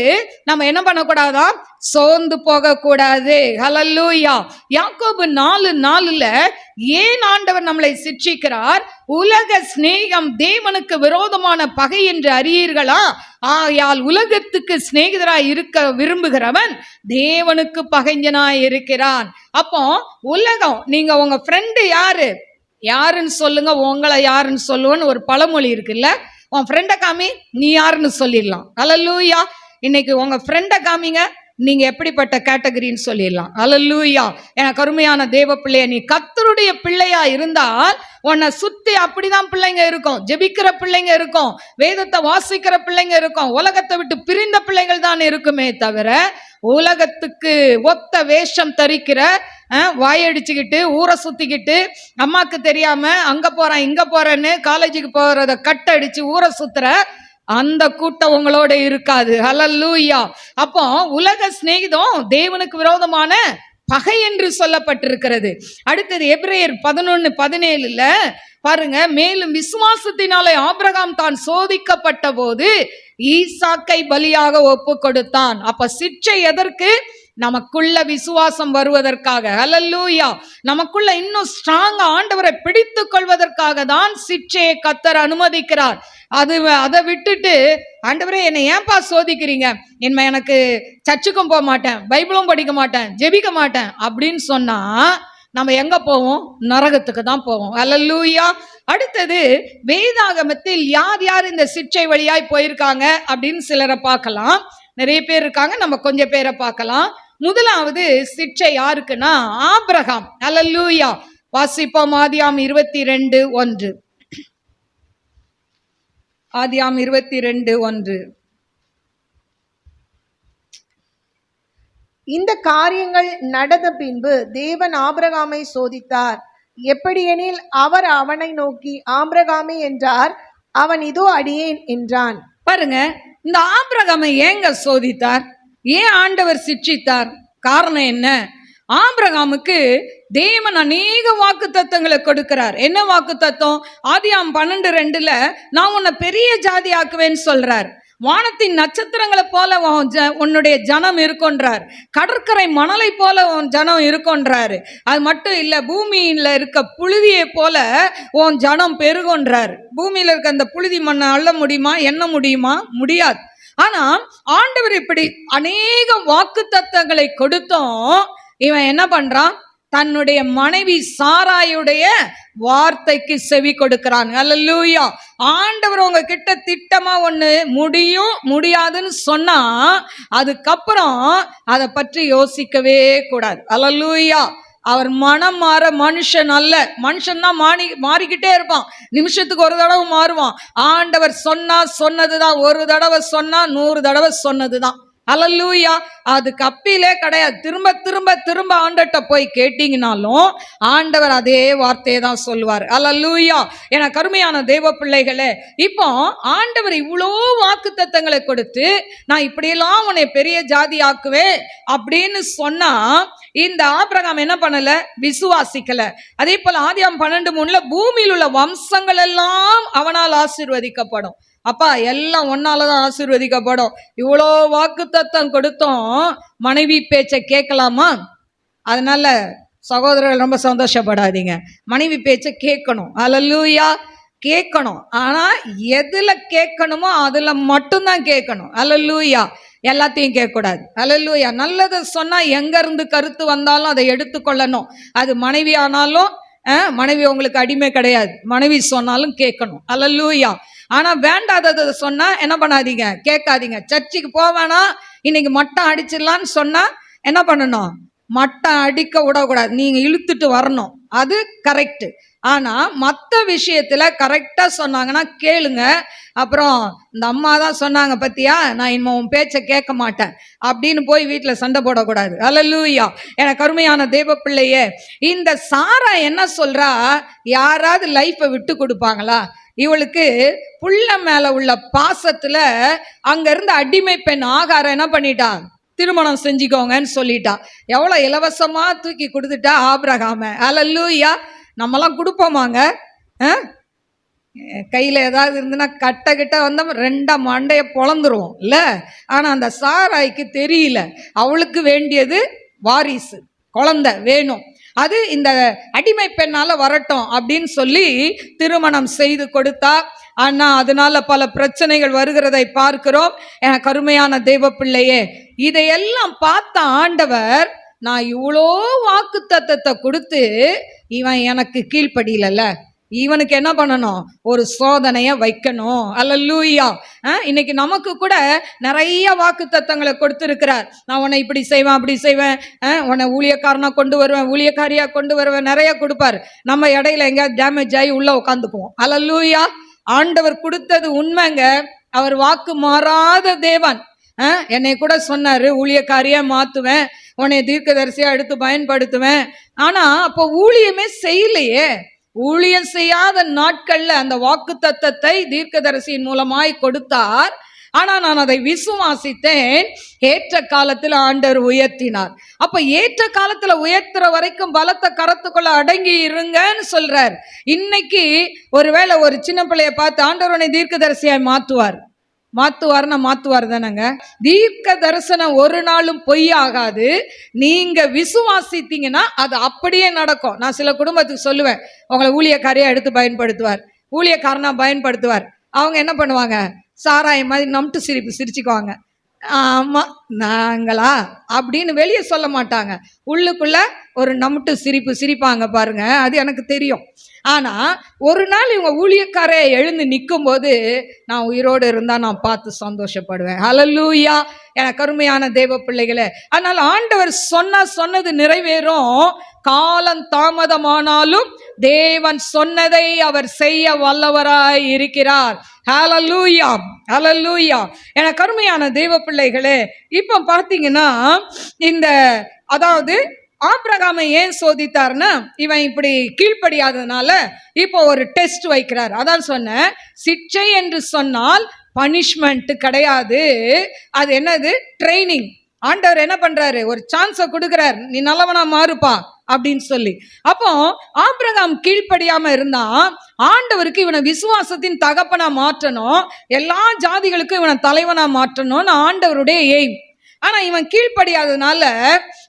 நம்ம என்ன பண்ணக்கூடாதா? சோர்ந்து போக கூடாது. ஹல்லேலூயா. யாக்கோபு 4:4 ஏன் ஆண்டவர் நம்மளை சிட்சிக்கிறார்? உலக சிநேகம் தேவனுக்கு விரோதமான பகை என்று அறியீர்களா? ஆயால் உலகத்துக்கு சிநேகிதராய் இருக்க விரும்புகிறவன் தேவனுக்கு பகைஞனாய் இருக்கிறான். அப்போ உலகம், நீங்க உங்க ஃப்ரெண்டு யாருன்னு சொல்லுங்க, உங்களை யாருன்னு சொல்லுவோன்னு ஒரு பழமொழி இருக்குல்ல. உன் ஃப்ரெண்டை காமி, நீ யாருன்னு சொல்லிடலாம். ஹல்லேலூயா. இன்னைக்கு உங்க ஃப்ரெண்டை காமிங்க, நீங்க எப்படிப்பட்ட கேட்டகரின்னு சொல்லிடலாம். ஹல்லேலூயா. எனக்கு அருமையான தேவ பிள்ளைய, நீ கர்த்தருடைய பிள்ளையா இருந்தால் உன்னை சுத்தி அப்படிதான் பிள்ளைங்க இருக்கும். ஜெபிக்கிற பிள்ளைங்க இருக்கும், வேதத்தை வாசிக்கிற பிள்ளைங்க இருக்கும், உலகத்தை விட்டு பிரிந்த பிள்ளைகள் தான் இருக்குமே தவிர உலகத்துக்கு ஒத்த வேஷம் தரிக்கிற, வாயடிச்சுக்கிட்டு ஊரை சுத்திக்கிட்டு அம்மாக்கு தெரியாம அங்க போறேன் இங்க போறேன்னு காலேஜுக்கு போறத கட்டடிச்சு ஊரை சுத்துற அந்த கூட்டம் உங்களோட இருக்காது. ஹல்லேலூயா. அப்போ உலக சிநேகிதம் தேவனுக்கு விரோதமான பகை என்று சொல்லப்பட்டிருக்கிறது. அடுத்தது எபிரேயர் 11:17 பாருங்க, மேலும் விசுவாசத்தினாலே ஆபிரகாம் தான் சோதிக்கப்பட்ட போது ஈசாக்கை பலியாக ஒப்பு கொடுத்தான். அப்ப சிட்சை எதற்கு? நமக்குள்ள விசுவாசம் வருவதற்காக. ஹல்லேலூயா. நமக்குள்ள இன்னும் ஸ்ட்ராங்கா ஆண்டவரை பிடித்துக் கொள்வதற்காக தான் சிட்சையை கர்த்தர் அனுமதிக்கிறார். அதை விட்டுட்டு ஆண்டவரே என்னை ஏன்பா சோதிக்கிறீங்க, எனக்கு சர்ச்சுக்கும் போக மாட்டேன், பைபிளும் படிக்க மாட்டேன், ஜெபிக்க மாட்டேன் அப்படின்னு சொன்னா நம்ம எங்க போவோம்? நரகத்துக்கு தான் போவோம். ஹல்லேலூயா. அடுத்தது வேதாகமத்தில் யார் யார் இந்த சிட்சை வழியாய் போயிருக்காங்க அப்படின்னு சிலரை பார்க்கலாம். நிறைய பேர் இருக்காங்க, நம்ம கொஞ்சம் பேரை பார்க்கலாம். முதலாவது சிட்சை யாருக்குன்னா ஆபிரகாம். ஹல்லேலூயா. வாசிப்போம். ஆதியாம் 22:1. ஆதியாம் 22:1. இந்த காரியங்கள் நடந்த பின்பு தேவன் ஆபிரகாமை சோதித்தார். எப்படியெனில் அவர் அவனை நோக்கி ஆபிரகாமே என்றார். அவன் இதோ அடியேன் என்றான். பாருங்க, இந்த ஆபிரகாமை ஏங்க சோதித்தார்? ஏன் ஆண்டவர் சிட்சித்தார்? காரணம் என்ன? ஆபிரகாமுக்கு தேவன் அநேக வாக்கு தத்தங்களை கொடுக்கிறார். என்ன வாக்கு தத்தம்? ஆதியாம் 12:2 நான் உன்னை பெரிய ஜாதி ஆக்குவேன்னு சொல்றார். வானத்தின் நட்சத்திரங்களை போல உன்னுடைய ஜனம் இருக்குன்றார். கடற்கரை மணலை போல உன் ஜனம் இருக்குன்றாரு. அது மட்டும் இல்ல, பூமியில இருக்க புழுதியை போல உன் ஜனம் பெருகொன்றார். பூமியில இருக்க அந்த புழுதி மண்ணை அள்ள முடியுமா? எண்ண முடியுமா? முடியாது. ஆனா ஆண்டவர் இப்படி அநேக வாக்கு தத்தங்களை கொடுத்தோம், இவன் என்ன பண்றான்? தன்னுடைய மனைவி சாராயுடைய வார்த்தைக்கு செவி கொடுக்கிறான். ஹல்லேலூயா. ஆண்டவர் உங்க கிட்ட திட்டமா ஒண்ணு முடியாதுன்னு சொன்னா அதுக்கப்புறம் அதை பற்றி யோசிக்கவே கூடாது. ஹல்லேலூயா. அவர் மனம் மாற மனுஷன் அல்ல. மனுஷன் தான் மாறிக்கிட்டே இருப்பான், நிமிஷத்துக்கு ஒரு தடவை மாறுவான். ஆண்டவர் சொன்னதுதான், ஒரு தடவை சொன்னா 100 தடவை சொன்னதுதான். ஹல்லேலூயா. அதுக்கு அப்பிலே கிடையாது. திரும்ப திரும்ப திரும்ப ஆண்டவர்கிட்ட போய் கேட்டீங்கனாலும் ஆண்டவர் அதே வார்த்தையை தான் சொல்லுவார். ஹல்லேலூயா. என கருமையான தேவ பிள்ளைகளே, இப்போ ஆண்டவர் இவ்வளோ வாக்கு தத்தங்களை கொடுத்து நான் இப்படியெல்லாம் உன்னை பெரிய ஜாதி ஆக்குவேன் அப்படின்னு சொன்னா இந்த ஆபிரகாம் என்ன பண்ணல? விசுவாசிக்கல. அதே போல ஆதியாம் 12:3 பூமியில் உள்ள வம்சங்கள் எல்லாம் அவனால் ஆசீர்வதிக்கப்படும். அப்பா, எல்லாம் ஒன்னாலதான் ஆசீர்வதிக்கப்படும். இவ்வளோ வாக்கு தத்தம் கொடுத்தோம், மனைவி பேச்சை கேட்கலாமா? அதனால சகோதரர்கள் ரொம்ப சந்தோஷப்படாதீங்க, மனைவி பேச்சை கேட்கணும். ஹல்லேலூயா. கேட்கணும். ஆனா எதுல கேட்கணுமோ அதுல மட்டும்தான் கேட்கணும். ஹல்லேலூயா. எல்லாத்தையும் கேட்கக்கூடாது. ஹல்லேலூயா. நல்லதை சொன்னா எங்க இருந்து கருத்து வந்தாலும் அதை எடுத்துக்கொள்ளணும். அது மனைவி ஆனாலும், மனைவி உங்களுக்கு அடிமை கிடையாது, மனைவி சொன்னாலும் கேட்கணும். ஹல்லேலூயா. ஆனா வேண்டாததை சொன்னா என்ன பண்ணாதீங்க? கேட்காதீங்க. சர்ச்சுக்கு போவேனா, இன்னைக்கு மட்டம் அடிச்சிடலான்னு சொன்னா என்ன பண்ணணும்? மட்டம் அடிக்க விடக்கூடாது, நீங்க இழுத்துட்டு வரணும். அது கரெக்ட். ஆனா மற்ற விஷயத்துல கரெக்டா சொன்னாங்கன்னா கேளுங்க. அப்புறம் இந்த அம்மா தான் சொன்னாங்க பத்தியா, நான் இனிமே உன் பேச்சை கேட்க மாட்டேன் அப்படின்னு போய் வீட்டில் சண்டை போடக்கூடாது. ஹல்லேலூயா. எனக்கு அருமையான தேவ பிள்ளையே, இந்த சாரா என்ன சொல்றா? யாராவது லைஃபை விட்டு கொடுப்பாங்களா? இவளுக்கு புள்ள மேல உள்ள பாசத்துல அங்க இருந்து அடிமை பெண் ஆகாரம் என்ன பண்ணிட்டா? திருமணம் செஞ்சுக்கோங்கன்னு சொல்லிட்டா. எவ்வளவு இலவசமா தூக்கி கொடுத்துட்டா ஆபிரகாம. ஹல்லேலூயா. நம்மலாம் கொடுப்போமாங்க? கையில் ஏதாவது இருந்துன்னா கட்ட கிட்ட வந்தோம் ரெண்டா மண்டையை பொழந்துருவோம் இல்லை. ஆனால் அந்த சாராய்க்கு தெரியல, அவளுக்கு வேண்டியது வாரிசு, குழந்தை வேணும். அது இந்த அடிமை பெண்ணால் வரட்டும் அப்படின்னு சொல்லி திருமணம் செய்து கொடுத்தா. ஆனால் அதனால பல பிரச்சனைகள் வருகிறதை பார்க்கிறோம். எனக்கு அருமையான தெய்வ பிள்ளையே, இதையெல்லாம் பார்த்த ஆண்டவர், நான் இவ்வளோ வாக்கு தத்தத்தை கொடுத்து இவன் எனக்கு கீழ்ப்படியிலல்ல, இவனுக்கு என்ன பண்ணணும், ஒரு சோதனையை வைக்கணும். அல்லேலூயா. இன்னைக்கு நமக்கு கூட நிறைய வாக்கு தத்தங்களை கொடுத்துருக்கிறார். நான் உன்னை இப்படி செய்வேன், அப்படி செய்வேன், உன்னை ஊழியக்காரனா கொண்டு வருவேன், ஊழியக்காரியா கொண்டு வருவேன், நிறைய கொடுப்பார். நம்ம இடையில எங்கேயாவது டேமேஜ் ஆகி உள்ள உட்காந்துக்குவோம். அல்லேலூயா. ஆண்டவர் கொடுத்தது உண்மைங்க. அவர் வாக்கு மாறாத தேவன். என்னை கூட சொன்னாரு, ஊழியக்காரியா மாத்துவேன், உன்னை தீர்க்கதரிசியா எடுத்து பயன்படுத்துவேன். ஆனா அப்போ ஊழியமே செய்யலையே. ஊழியம் செய்யாத நாட்கள்ல அந்த வாக்கு தத்தத்தை தீர்க்கதரிசியின் மூலமாய் கொடுத்தார். ஆனா நான் அதை விசுவாசித்தேன். ஏற்ற காலத்தில் ஆண்டவர் உயர்த்தினார். அப்ப ஏற்ற காலத்துல உயர்த்துற வரைக்கும் பலத்த கரத்துக்குள்ள அடங்கி இருங்கன்னு சொல்றார். இன்னைக்கு ஒருவேளை ஒரு சின்ன பிள்ளைய பார்த்து ஆண்டவனை தீர்க்கதரிசியாய் மாத்துவார் தானங்க. தீர்க்க தரிசனம் ஒரு நாளும் பொய்யாகாது. நீங்க விசுவாசித்தீங்கன்னா அது அப்படியே நடக்கும். நான் சில குடும்பத்துக்கு சொல்லுவேன், உங்களை ஊழியக்காரியா எடுத்து பயன்படுத்துவார், ஊழியக்காரனா பயன்படுத்துவார். அவங்க என்ன பண்ணுவாங்க, சாராயம் மாதிரி நம்ட்டு சிரிப்பு சிரிச்சுக்குவாங்க. ஆமா நாங்களா அப்படின்னு வெளியே சொல்ல மாட்டாங்க, உள்ளுக்குள்ள ஒரு நம்ட்டு சிரிப்பு சிரிப்பாங்க பாருங்க, அது எனக்கு தெரியும். ஆனா ஒரு நாள் இவங்க ஊழியக்காரே எழுந்து நிற்கும் போது நான் உயிரோடு இருந்தா நான் பார்த்து சந்தோஷப்படுவேன். ஹல்லேலூயா. எனக்கு அருமையான தேவ பிள்ளைகளே, அதனால ஆண்டவர் சொன்னது நிறைவேறும். காலம் தாமதமானாலும் தேவன் சொன்னதை அவர் செய்ய வல்லவராய் இருக்கிறார். ஹல்லேலூயா, ஹல்லேலூயா. எனக்கு அருமையான தேவ பிள்ளைகளே, இப்போ பார்த்தீங்கன்னா இந்த அதாவது ஆபிரகாமை ஏன் சோதித்தார்னா, இவன் இப்படி கீழ்ப்படியாததுனால இப்போ ஒரு டெஸ்ட் வைக்கிறார். அதான் சொன்ன, சிக்ஷை என்று சொன்னால் பனிஷ்மெண்ட் கிடையாது, அது என்னது, ட்ரைனிங். ஆண்டவர் என்ன பண்றாரு, ஒரு சான்ஸை கொடுக்கிறார், நீ நல்லவனா மாறுப்பா அப்படின்னு சொல்லி. அப்போ ஆபிரகாம் கீழ்ப்படியாம இருந்தா ஆண்டவருக்கு இவனை விசுவாசத்தின் தகப்பனா மாற்றணும், எல்லா ஜாதிகளுக்கும் இவனை தலைவனா மாற்றணும்னு ஆண்டவருடைய எய்ம். ஆனா இவன் கீழ்ப்படியாததுனால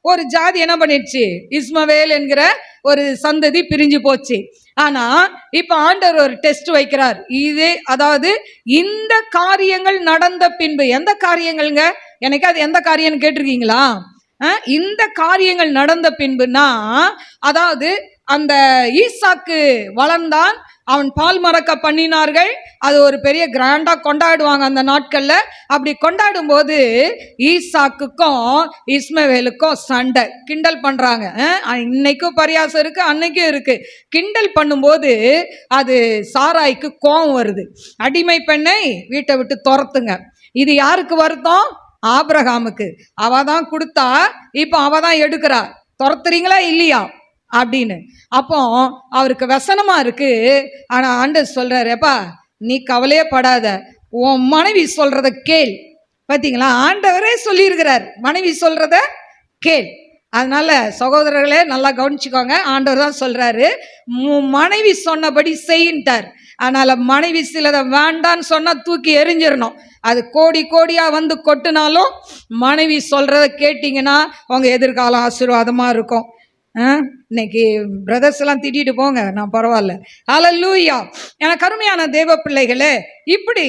ஒரு ஜாதி என்ன பண்ணிடுச்சு, இஸ்மவேல் என்கிற ஒரு சந்ததி பிரிஞ்சு போச்சு. ஆனா இப்ப ஆண்டவர் ஒரு டெஸ்ட் வைக்கிறார். இது அதாவது இந்த காரியங்கள் நடந்த பின்பு, எந்த காரியங்கள்ங்க, எனக்கு அது எந்த காரியம்னு கேட்டிருக்கீங்களா? இந்த காரியங்கள் நடந்த பின்புனா, அதாவது அந்த ஈசாக்கு வளர்ந்தான், அவன் பால் மறக்க பண்ணினார்கள். அது ஒரு பெரிய கிராண்டா கொண்டாடுவாங்க அந்த நாட்கள்ல. அப்படி கொண்டாடும் போது ஈசாக்குக்கும் இஸ்மவேலுக்கும் சண்டை, கிண்டல் பண்றாங்க. இன்னைக்கும் பரியாசம் இருக்கு, அன்னைக்கும் இருக்கு. கிண்டல் பண்ணும்போது அது சாராய்க்கு கோபம் வருது, அடிமை பெண்ணை வீட்டை விட்டு துரத்துங்க. இது யாருக்கு வருத்தம்? ஆபிரகாமுக்கு. அவ தான் கொடுத்தா, இப்போ அவ தான் எடுக்கிறா, துரத்துறீங்களா இல்லையா அப்படின்னு. அப்போ அவருக்கு வசனமா இருக்கு. ஆனா ஆண்டவர் சொல்றாரு, எப்பா நீ கவலையே படாத, உன் மனைவி சொல்றத கேள். பார்த்தீங்களா, ஆண்டவரே சொல்லியிருக்கிறார், மனைவி சொல்றத கேள். அதனால சகோதரர்களே நல்லா கவனிச்சுக்கோங்க, ஆண்டவர் தான் சொல்றாரு, மனைவி சொன்னபடி செய்யின்ட்டார். அதனால மனைவி சிலதை வேண்டான்னு சொன்னா தூக்கி எரிஞ்சிடணும். அது கோடி கோடியா வந்து கொட்டினாலும் மனைவி சொல்றத கேட்டீங்கன்னா உங்க எதிர்காலம் ஆசீர்வாதமா இருக்கும். இன்னைக்கு பிரதர்ஸ் எல்லாம் திட்டிட்டு போங்க, நான் பரவாயில்ல. ஹல்லேலூயா. எனக்கு அருமையான தேவ பிள்ளைகளே, இப்படி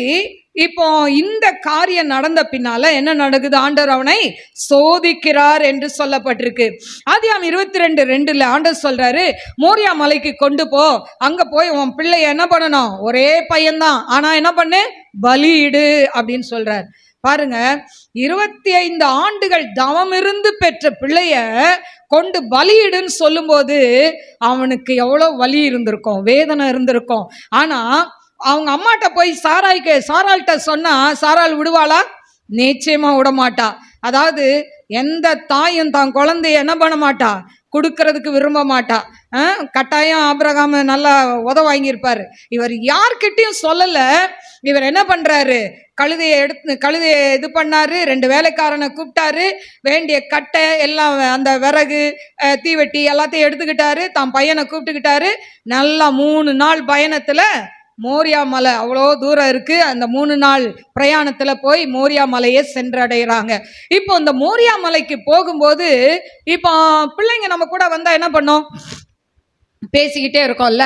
இப்போ இந்த காரியம் நடந்த பின்னால என்ன நடக்குது, ஆண்டவர் அவனை சோதிக்கிறார் என்று சொல்லப்பட்டிருக்கு. ஆதியாகமம் 22:2 ஆண்டவர் சொல்றாரு, மோரியா மலைக்கு கொண்டு போ, அங்க போய் உன் பிள்ளைய என்ன பண்ணணும், ஒரே பையன்தான், ஆனா என்ன பண்ணு, பலியிடு அப்படின்னு சொல்றார். பாருங்க, 25 ஆண்டுகள் தவம் இருந்து பெற்ற பிள்ளைய கொண்டு பலியிடுன்னு சொல்லும்போது அவனுக்கு எவ்வளோ வலி இருந்திருக்கும், வேதனை இருந்திருக்கும். ஆனா அவங்க அம்மாட்ட போய் சாராள்கிட்ட சொன்னா சாராள் விடுவாளா? நிச்சயமா விட மாட்டா. அதாவது எந்த தாயும் தான் குழந்தைய என்ன பண்ண மாட்டா, கொடுக்கறதுக்கு விரும்ப மாட்டா. கட்டாயம் ஆபிரகாம் நல்லா வாங்கியிருப்பாரு. இவர் யார்கிட்டையும் சொல்லல. இவர் என்ன பண்றாரு, கழுதையை இது பண்ணாரு, 2 வேலைக்காரனை கூப்பிட்டாரு, வேண்டிய கட்டை எல்லாம், அந்த விறகு தீவெட்டி எல்லாத்தையும் எடுத்துக்கிட்டாரு, தான் பையனை கூப்பிட்டுக்கிட்டாரு. நல்லா 3 நாள் பயணத்துல மோரியா மலை அவ்வளோ தூரம் இருக்கு. அந்த 3 நாள் பிரயாணத்துல போய் மோரியா மலையை சென்றடைகிறாங்க. இப்போ இந்த மோரியா மலைக்கு போகும்போது இப்போ பிள்ளைங்க நம்ம கூட வந்தா என்ன பண்ணோம்? பேசிக்கிட்டே இருக்கோம்ல.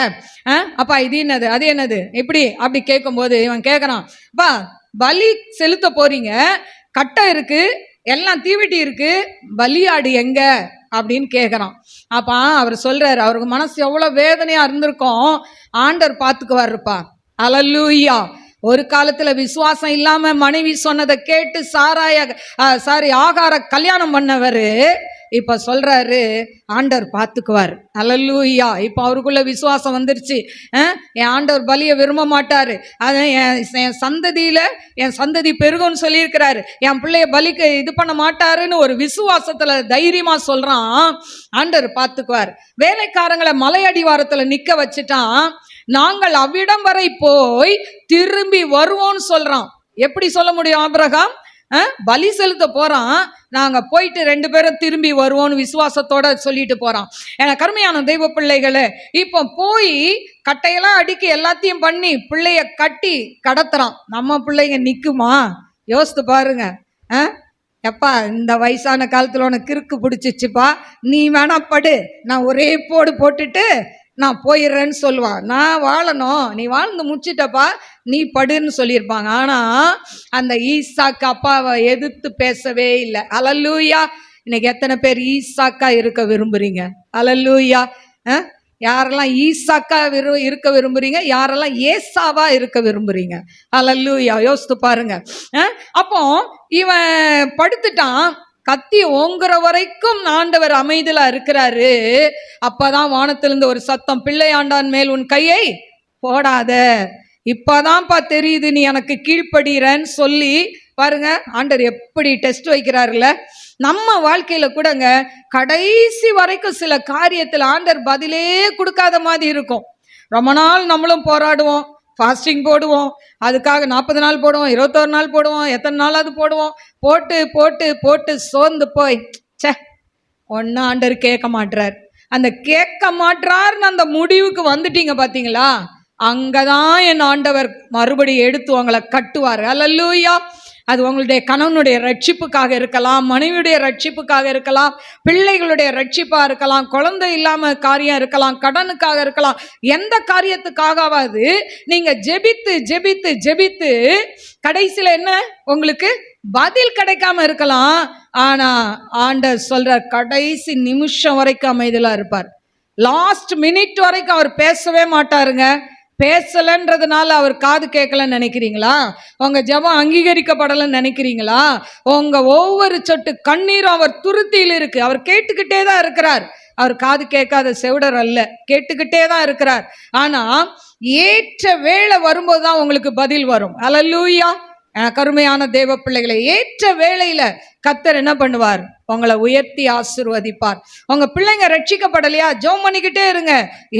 அப்பா இது என்னது, அது என்னது, இப்படி அப்படி கேட்கும்போது இவன் கேட்குறான், பா பலி செலுத்த போறீங்க, கட்டை இருக்கு, எல்லாம் தீவெட்டி இருக்கு, பலியாடு எங்க அப்படின்னு கேட்குறான். அப்பா அவர் சொல்றாரு, அவருக்கு மனசு எவ்வளோ வேதனையா இருந்திருக்கும், ஆண்டவர் பார்த்துக்குவாருப்பா. அல்லேலூயா. ஒரு காலத்துல விசுவாசம் இல்லாம மனைவி சொன்னதை கேட்டு ஆகார கல்யாணம் பண்ணவர் இப்ப சொல்றாரு, ஆண்டவர் பார்த்துக்குவார். அல்லேலூயா. இப்ப அவருக்குள்ள விசுவாசம் வந்துருச்சு. என் ஆண்டவர் பலியை விரும்ப மாட்டாரு, அதை என் சந்ததியில என் சந்ததி பெருகும்னு சொல்லியிருக்கிறாரு, என் பிள்ளைய பலிக்கு இது பண்ண மாட்டாருன்னு ஒரு விசுவாசத்துல தைரியமா சொல்றான். ஆண்டவர் பார்த்துக்குவார். வேலைக்காரங்களை மலையடிவாரத்துல நிக்க வச்சுட்டான். நாங்கள் அவ்விடம் வரை போய் திரும்பி வருவோம்னு சொல்றான். எப்படி சொல்ல முடியும்? ஆபிரகாம் பலி செலுத்த போறான், நாங்க போயிட்டு 2 பேரும் திரும்பி வருவோம்னு விசுவாசத்தோட சொல்லிட்டு போறான். எனக்கு அருமையான தெய்வ பிள்ளைகளே, இப்போ போய் கட்டையெல்லாம் அடுக்கி எல்லாத்தையும் பண்ணி பிள்ளைய கட்டி கடத்துறான். நம்ம பிள்ளைங்க நிக்குமா? யோசித்து பாருங்க. எப்பா இந்த வயசான காலத்துல உனக்கு கிறுக்கு பிடிச்சிச்சுப்பா, நீ வேணா படு, நான் ஒரே போடு போட்டுட்டு நான் போயிடுறேன்னு சொல்லுவான். நான் வாழணும், நீ வாழ்ந்து முடிச்சிட்டப்பா, நீ படுன்னு சொல்லியிருப்பாங்க. ஆனா அந்த ஈசாக்கு அப்பாவை எதிர்த்து பேசவே இல்லை. அல்லேலூயா. இன்னைக்கு எத்தனை பேர் ஈசாக்கா இருக்க விரும்புறீங்க? அல்லேலூயா. யாரெல்லாம் ஈசாக்கா இருக்க விரும்புறீங்க? யாரெல்லாம் ஏசாவா இருக்க விரும்புறீங்க? அல்லேலூயா. யோசித்து பாருங்க. அப்போ இவன் படுத்துட்டான், கத்தி ஓங்குற வரைக்கும் ஆண்டவர் அமைதியா இருக்கிறாரு. அப்பதான் வானத்திலிருந்து ஒரு சத்தம், பிள்ளையாண்டான் மேல் உன் கையை போடாத, இப்பதான்ப்பா தெரியுது நீ எனக்கு கீழ்ப்படுகிறன்னு சொல்லி பாருங்க. ஆண்டவர் எப்படி டெஸ்ட் வைக்கிறாருல்ல. நம்ம வாழ்க்கையில கூடங்க கடைசி வரைக்கும் சில காரியத்தில் ஆண்டவர் பதிலே கொடுக்காத மாதிரி இருக்கும். ரொம்ப நாள் நம்மளும் போராடுவோம், ஃபாஸ்டிங் போடுவோம், அதுக்காக 40 நாள் போடுவோம், 21 நாள் போடுவோம், எத்தனை நாளாவது போடுவோம். போட்டு போட்டு போட்டு சோர்ந்து போய் ஒன்னும் ஆண்டவர் கேட்க மாட்டார். அந்த கேட்க மாட்டார்னு அந்த முடிவுக்கு வந்துட்டீங்க பார்த்தீங்களா, அங்கதான் என் ஆண்டவர் மறுபடியும் எடுத்து உங்களை கட்டுவார். அல்லேலூயா. அது உங்களுடைய கணவனுடைய ரட்சிப்புக்காக இருக்கலாம், மனைவியுடைய ரட்சிப்புக்காக இருக்கலாம், பிள்ளைகளுடைய ரட்சிப்பா இருக்கலாம், குழந்தை இல்லாம காரியம் இருக்கலாம், கடனுக்காக இருக்கலாம். எந்த காரியத்துக்காகவாது நீங்க ஜெபித்து ஜெபித்து ஜெபித்து கடைசியில என்ன உங்களுக்கு பதில் கிடைக்காம இருக்கலாம். ஆனா ஆண்டவர் சொல்ற கடைசி நிமிஷம் வரைக்கும் அமைதியா இருப்பார். லாஸ்ட் மினிட் வரைக்கும் அவர் பேசவே மாட்டாருங்க. பேசலன்றதுனால அவர் காது கேட்கலன்னு நினைக்கிறீங்களா? உங்க ஜெபம் அங்கீகரிக்கப்படலன்னு நினைக்கிறீங்களா? உங்க ஒவ்வொரு சொட்டு கண்ணீரும் அவர் துருத்தியில் இருக்கு. அவர் கேட்டுக்கிட்டே தான் இருக்கிறார். அவர் காது கேட்காத செவிடர் அல்ல, கேட்டுக்கிட்டே தான் இருக்கிறார். ஆனா ஏற்ற வேளை வரும்போது தான் உங்களுக்கு பதில் வரும். அல்லேலூயா. கருமையான தேவ பிள்ளைகளை, ஏற்ற வேளையில கர்த்தர் என்ன பண்ணுவார்? உங்களை உயர்த்தி ஆசீர்வதிப்பார். உங்க பிள்ளைங்க ரட்சிக்கப்படலையா? ஜெபம் பண்ணிக்கிட்டே இருங்க,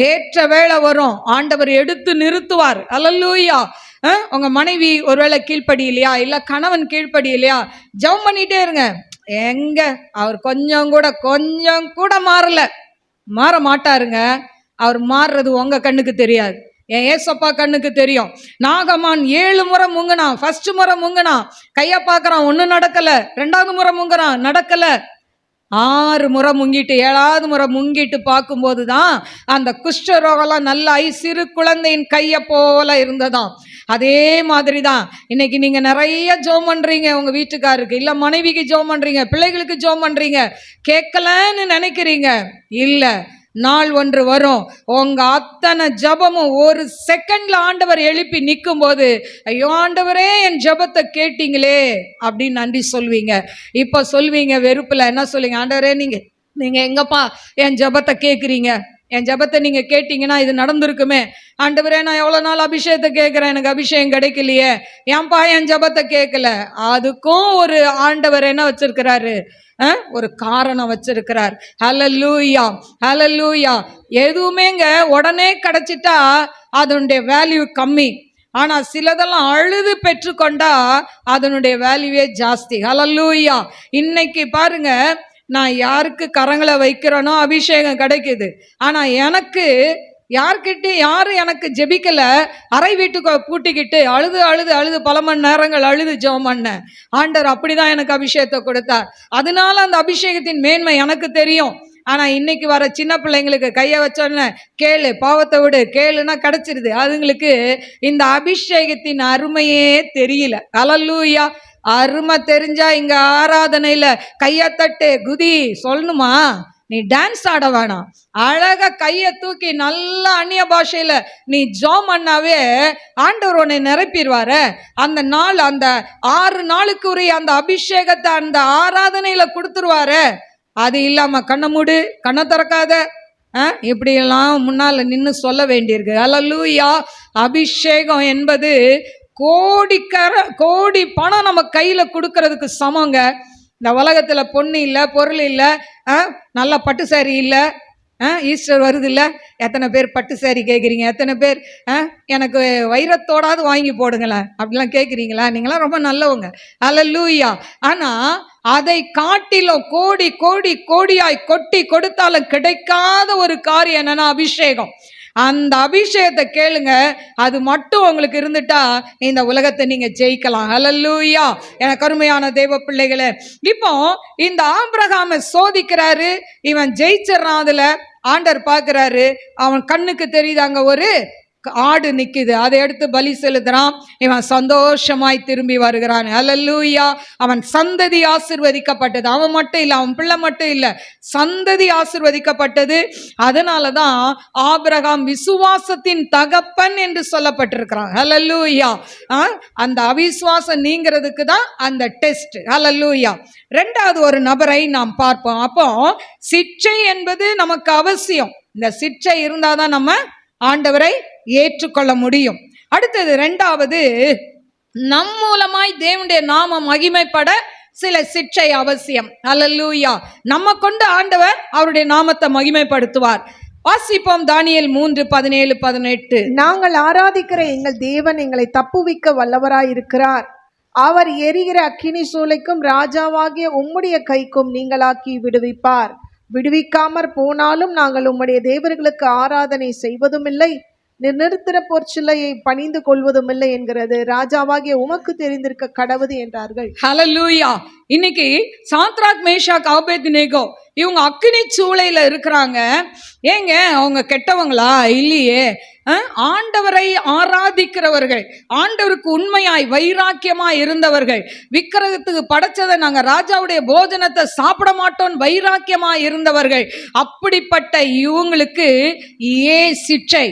ஏற்ற வேளை வரும், ஆண்டவர் எடுத்து நிறுத்துவார். அல்லேலூயா. உங்க மனைவி ஒருவேளை கீழ்ப்படியிலையா, இல்ல கணவன் கீழ்ப்படியிலையா, ஜெபம் பண்ணிட்டே இருங்க. எங்க அவர் கொஞ்சம் கூட மாற மாட்டாருங்க. அவர் மாறுறது உங்க கண்ணுக்கு தெரியாது, என் ஏசப்பா கண்ணுக்கு தெரியும். நாகமான் 7 முறை முங்கினான். ஃபர்ஸ்ட் முறை முங்கினான், கைய பார்க்கறான், ஒன்னும் நடக்கல. 2வது முறை முங்குறான், நடக்கல. 6 முறை முங்கிட்டு 7வது முறை முங்கிட்டு பார்க்கும்போது தான் அந்த குஷ்டரோகம்லாம் நல்லா சிறு குழந்தையின் கையை போல இருந்ததாம். அதே மாதிரி தான் இன்னைக்கு நீங்க நிறைய ஜெபம் பண்றீங்க, உங்க வீட்டுக்காருக்கு இல்ல மனைவிக்கு ஜெபம் பண்றீங்க, பிள்ளைகளுக்கு ஜெபம் பண்றீங்க, கேட்கலன்னு நினைக்கிறீங்க. இல்ல, நாள் ஒன்று வரும், உங்க அத்தனை ஜபமும் ஒரு செகண்ட்ல ஆண்டவர் எழுப்பி நிற்கும் போது, ஐயோ ஆண்டவரே என் ஜபத்தை கேட்டீங்களே அப்படின்னு நன்றி சொல்வீங்க. இப்ப சொல்வீங்க வெறுப்புல என்ன சொல்லுங்க, ஆண்டவரே நீங்க எங்கப்பா என் ஜபத்தை கேட்குறீங்க, என் ஜபத்தை நீங்க கேட்டீங்கன்னா இது நடந்திருக்குமே. ஆண்டவரே நான் எவ்வளவு நாள் அபிஷேகத்தை கேட்கிறேன், எனக்கு அபிஷேகம் கிடைக்கலையே, ஏன்பா என் ஜபத்தை கேட்கல? அதுக்கும் ஒரு ஆண்டவர் என்ன வச்சிருக்கிறாரு, ஒரு காரணம் வச்சிருக்கிறார். ஹல்லேலூயா, ஹல்லேலூயா. எதுவுமேங்க உடனே கிடைச்சிட்டா அதனுடைய வேல்யூ கம்மி. ஆனா சிலதெல்லாம் அழுது பெற்றுக்கொண்டா அதனுடைய வேல்யூவே ஜாஸ்தி. ஹல்லேலூயா. இன்னைக்கு பாருங்க, நான் யாருக்கு கரங்களை வைக்கிறேனோ அபிஷேகம் கிடைக்குது. ஆனா எனக்கு யாரும் எனக்கு ஜெபிக்கல, அறை வீட்டுக்கு பூட்டிக்கிட்டு அழுது அழுது அழுது பல மணி நேரங்கள் அழுது ஜெபம் பண்ணேன். ஆண்டவர் அப்படிதான் எனக்கு அபிஷேகத்தை கொடுத்தார். அதனால அந்த அபிஷேகத்தின் மேன்மை எனக்கு தெரியும். ஆனா இன்னைக்கு வர சின்ன பிள்ளைங்களுக்கு கையை வச்சோன்னு கேளு, பாவத்தை விடு, கேளுன்னா கிடைச்சிருது. அதுங்களுக்கு இந்த அபிஷேகத்தின் அருமையே தெரியல. அல்லேலூயா. அருமை தெரிஞ்சா இங்க ஆராதனையில கையத்தட்டு குதி சொல்லணுமா? நீ டான்ஸ் ஆட வேணாம், அழகா கைய தூக்கி நல்ல அந்நிய பாஷையில நீ ஜெபம் பண்ணாவே ஆண்டவர் உன்னை நிரப்பிடுவாரு. அந்த நாள், அந்த 6 நாளுக்கு உரிய அந்த அபிஷேகத்தை அந்த ஆராதனையில கொடுத்துருவாரு. அது இல்லாம கண்ணை மூடு, கண்ணை திறக்காத, இப்படி எல்லாம் முன்னால நின்று சொல்ல வேண்டியிருக்கு. அல்லேலூயா. அபிஷேகம் என்பது கோடி பணம் நம்ம கையில கொடுக்கறதுக்கு சமங்க. இந்த உலகத்துல பொண்ணு இல்லை, பொருள் இல்லை, நல்ல பட்டு சாரி இல்லை. ஈஸ்டர் வருது இல்லை, எத்தனை பேர் பட்டு சாரி கேட்குறீங்க? எத்தனை பேர் எனக்கு வைரத்தோடாவது வாங்கி போடுங்களேன் அப்படிலாம் கேட்குறீங்களா? நீங்களாம் ரொம்ப நல்லவங்க. அல்லேலூயா. ஆனால் அதை காட்டிலும் கோடியாய் கொட்டி கொடுத்தாலும் கிடைக்காத ஒரு காரியம் என்னன்னா அபிஷேகம். அந்த அபிஷேகத்தை கேளுங்க, அது மட்டும் உங்களுக்கு இருந்துட்டா இந்த உலகத்தை நீங்க ஜெயிக்கலாம். அல்லேலூயா. எனக்கு அருமையான தேவ பிள்ளைகளே, இப்போ இந்த ஆபிரகாமை சோதிக்கிறாரு, இவன் ஜெயிச்சிடறான். அதுல ஆண்டவர் பார்க்கிறாரு, அவன் கண்ணுக்கு தெரியுது அங்க ஒரு ஆடு நிக்குது, அதை எடுத்து பலி செலுத்துறான். இவன் சந்தோஷமாய் திரும்பி வருகிறான். அல்லேலூயா. அவன் சந்ததி ஆசீர்வதிக்கப்பட்டது. அவன் மட்டும் இல்லை, அவன் பிள்ளை மட்டும் இல்லை, சந்ததி ஆசீர்வதிக்கப்பட்டது. அதனாலதான் ஆபிரகாம் விசுவாசத்தின் தகப்பன் என்று சொல்லப்பட்டிருக்கிறான். அல்லேலூயா. அந்த அவிசுவாசம் நீங்கிறதுக்கு தான் அந்த டெஸ்ட். அல்லேலூயா. 2வது ஒரு நபரை நாம் பார்ப்போம். அப்போ சிட்சை என்பது நமக்கு அவசியம். இந்த சிட்சை இருந்தாதான் நம்ம ஆண்டவரை ஏற்றுக்கொள்ள முடியும். அடுத்தது 2வது, நம் மூலமாய் தேவனுடைய நாமம் மகிமைப்பட சில சிட்சை அவசியம். அல்லேலூயா. நம்ம கொண்டு ஆண்டவர் அவருடைய நாமத்தை மகிமைப்படுத்துவார். வாசிப்போம் தானியேல் 3:17-18. நாங்கள் ஆராதிக்கிற எங்கள் தேவன் எங்களை தப்புவிக்க வல்லவராயிருக்கிறார். அவர் எரிகிற அக்கினி சூளைக்கும் ராஜாவாகிய உம்முடைய கைக்கும் நீங்களாக்கி விடுவிப்பார். விடுவிக்காமற் போனாலும் நாங்கள் உம்முடைய தேவர்களுக்கு ஆராதனை செய்வதுமில்லை, நிறுத்தின பொற்சிலையை பணிந்து கொள்வதும் இல்லை என்கிறது ராஜாவாகிய உமக்கு தெரிந்திருக்க கடவுது என்றார்கள். ஹல்லேலூயா. இன்னைக்கு சாத்ராக், மேஷாக், ஆபேத்நேகோ இவங்க அக்கினி சூளையில இருக்கிறாங்க. ஏங்க அவங்க கெட்டவங்களா? இல்லையே. ஆண்டவரை ஆராதிக்கிறவர்கள், ஆண்டவருக்கு உண்மையாய் வைராக்கியமாய் இருந்தவர்கள், விக்கிரகத்துக்கு படைச்சதை நாங்க ராஜாவுடைய போஜனத்தை சாப்பிட மாட்டோம் வைராக்கியமாய் இருந்தவர்கள். அப்படிப்பட்ட இவங்களுக்கு ஏன் சிட்சை,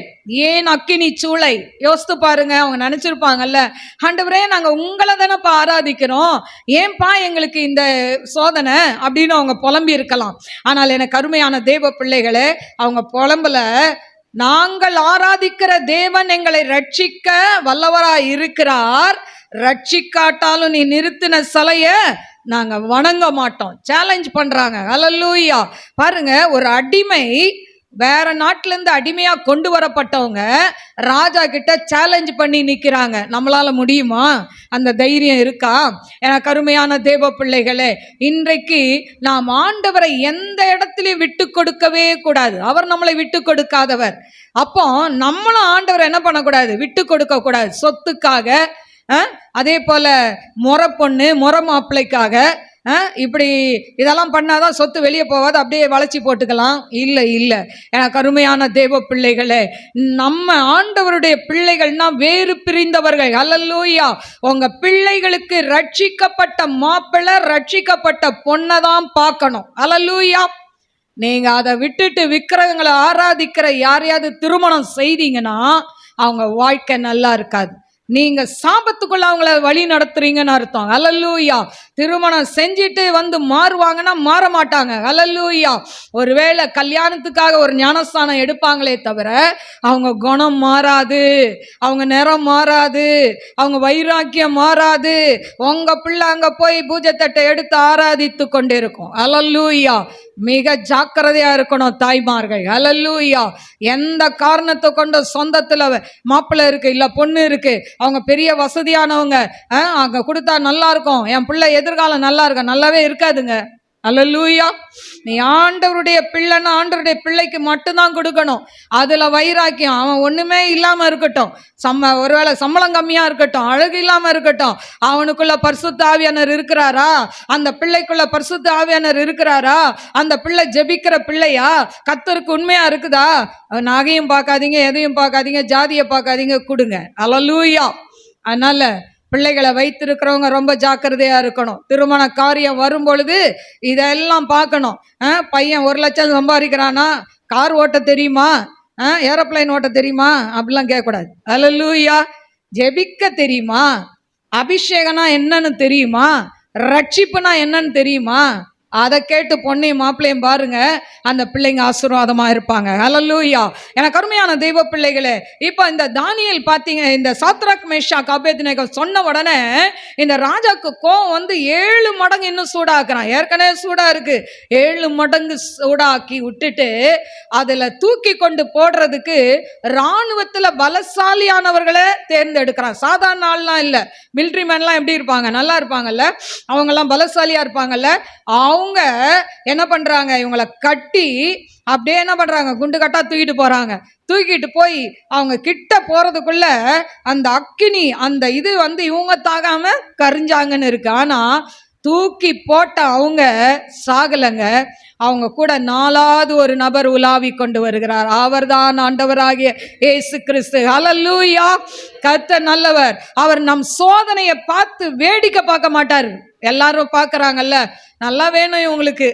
ஏன் அக்கினி சூளை? யோசித்து பாருங்க. அவங்க நினைச்சிருப்பாங்கல்ல, ஆண்டவரே நாங்க உங்களை தானப்பா ஆராதிக்கிறோம், ஏன்பா எங்களுக்கு இந்த சோதனை அப்படின்னு அவங்க புலம்பி இருக்கலாம். ஆனால் எனக்கு அருமையான தேவ பிள்ளைகளே, அவங்க புலம்பல. நாங்கள் ஆராதிக்கிற தேவன் எங்களை ரட்சிக்க வல்லவராய் இருக்கிறார். ரட்சிக்காட்டாலும் நீ நிறுத்தின சிலைய நாங்க வணங்க மாட்டோம். சேலஞ்ச் பண்றாங்க. அல்லேலூயா. பாருங்க, ஒரு அடிமை வேற நாட்டுல இருந்து அடிமையா கொண்டு வரப்பட்டவங்க ராஜா கிட்ட சேலஞ்ச் பண்ணி நிக்கிறாங்க. நம்மளால முடியுமா? அந்த தைரியம் இருக்கா? எனக்கு அருமையான தேவ பிள்ளைகளே, இன்றைக்கு நாம் ஆண்டவரை எந்த இடத்துலயும் விட்டு கொடுக்கவே கூடாது. அவர் நம்மளை விட்டு கொடுக்காதவர். அப்போ நம்மளும் ஆண்டவரை என்ன பண்ணக்கூடாது? விட்டு கொடுக்க கூடாது. சொத்துக்காக, அதே போல முறை பொண்ணு முறை மாப்பிள்ளைக்காக இப்படி இதெல்லாம் பண்ணாதான் சொத்து வெளியே போவாது, அப்படியே வளைச்சி போட்டுக்கலாம். இல்லை இல்லை. எனக்கு அருமையான தேவ பிள்ளைகளே, நம்ம ஆண்டவருடைய பிள்ளைகள்னா வேறு பிரிந்தவர்கள். அல்லேலூயா. உங்க பிள்ளைகளுக்கு ரட்சிக்கப்பட்ட மாப்பிள்ளை, ரட்சிக்கப்பட்ட பொண்ணை தான் பார்க்கணும். அல்லேலூயா. நீங்க அதை விட்டுட்டு விக்கிரகங்களை ஆராதிக்கிற யாரையாவது திருமணம் செய்தீங்கன்னா அவங்க வாழ்க்கை நல்லா இருக்காது. நீங்க சாபத்துக்குள்ள அவங்கள வழி நடத்துறீங்கன்னு அர்த்தம். அல்லேலூயா. திருமணம் செஞ்சுட்டு வந்து மாறுவாங்கன்னா மாற மாட்டாங்க. அல்லேலூயா. ஒருவேளை கல்யாணத்துக்காக ஒரு ஞானஸ்தானம் எடுப்பாங்களே தவிர அவங்க குணம் மாறாது, அவங்க நிறம் மாறாது, அவங்க வைராக்கியம் மாறாது. உங்க பிள்ளை அங்க போய் பூஜை தட்டை எடுத்து ஆராதித்து கொண்டே இருக்கும். அல்லேலூயா. மிக ஜாக்கிரதையா இருக்கணும் தாய்மார்கள். அல்லேலூயா. எந்த காரணத்தை கொண்ட சொந்தத்துல மாப்பிள்ளை இருக்கு, இல்ல பொண்ணு இருக்கு, அவங்க பெரிய வசதியானவங்க, அங்க கொடுத்தா நல்லா இருக்கும், என் பிள்ளை எதிர்காலம் நல்லா இருக்கும், நல்லாவே இருக்காதுங்க. அல்லேலூயா. நீ ஆண்டவருடைய பிள்ளைன்னா ஆண்டவருடைய பிள்ளைக்கு மட்டும்தான் கொடுக்கணும். அதுல வைராக்கியம். அவன் ஒண்ணுமே இல்லாம இருக்கட்டும், ஒருவேளை சம்பளம் கம்மியா இருக்கட்டும், அழகு இல்லாம இருக்கட்டும், அவனுக்குள்ள பரிசுத்த ஆவியானவர் இருக்கிறாரா? அந்த பிள்ளைக்குள்ள பரிசுத்த ஆவியானவர் இருக்கிறாரா? அந்த பிள்ளை ஜெபிக்கிற பிள்ளையா? கர்த்தருக்கு உண்மையா இருக்குதா? நகையும் பார்க்காதீங்க, எதையும் பார்க்காதீங்க, ஜாதியை பார்க்காதீங்க, கொடுங்க. அல்லேலூயா. அதனால பிள்ளைகளை வைத்திருக்கிறவங்க ரொம்ப ஜாக்கிரதையா இருக்கணும். திருமண காரியம் வரும் பொழுது இதெல்லாம் பார்க்கணும். பையன் 1 லட்சம் சம்பாதிக்கிறானா, கார் ஓட்ட தெரியுமா, ஏரோப்ளைன் ஓட்ட தெரியுமா, அப்படிலாம் கேட்கக்கூடாது. அல்லேலூயா. ஜெபிக்க தெரியுமா, அபிஷேகம்னா என்னன்னு தெரியுமா, ரட்சிப்புனா என்னன்னு தெரியுமா, அதை கேட்டு பொண்ணையும் மாப்பிள்ளையும் பாருங்க, அந்த பிள்ளைங்க ஆசீர்வாதமா இருப்பாங்க. அல்லேலூயா. எனக்கு அருமையான தெய்வ பிள்ளைகளே, இப்போ இந்த தானியேல் பார்த்தீங்க, இந்த சாத்ராக் மேஷாக் ஆபேத்நேகோ சொன்ன உடனே இந்த ராஜாக்கு கோவம் வந்து 7 மடங்கு இன்னும் சூடாக்குறான். ஏற்கனவே சூடா இருக்கு, 7 மடங்கு சூடாக்கி விட்டுட்டு அதுல தூக்கி கொண்டு போடுறதுக்கு இராணுவத்துல பலசாலியானவர்களை தேர்ந்தெடுக்கிறான். சாதாரண ஆள்லாம் இல்லை. மிலிட்ரி மேன்லாம் எப்படி இருப்பாங்க, நல்லா இருப்பாங்கல்ல, அவங்கெல்லாம் பலசாலியா இருப்பாங்கல்ல. அவங்க என்ன பண்றாங்க, இவங்களை கட்டி அப்படியே என்ன பண்றாங்க, குண்டு கட்டா தூக்கிட்டு போறாங்க. தூக்கிட்டு போய் அவங்க கிட்ட போறதுக்குள்ள அந்த அக்கினி, அந்த இது வந்து இவங்க தாகாம கரிஞ்சாங்கன்னு இருக்கு. ஆனா தூக்கி போட்ட அவங்க சாகலங்க. அவங்க கூட 4வது ஒரு நபர் உலாவி கொண்டு வருகிறார். அவர்தான் ஆண்டவராகிய இயேசு கிறிஸ்து. அல்லேலூயா. கர்த்தர் நல்லவர். அவர் நம் சோதனையை பார்த்து வேடிக்கை பார்க்க மாட்டார். எல்லாரும் பார்க்கறாங்கல்ல, நல்லா வேணும் இவங்களுக்கு,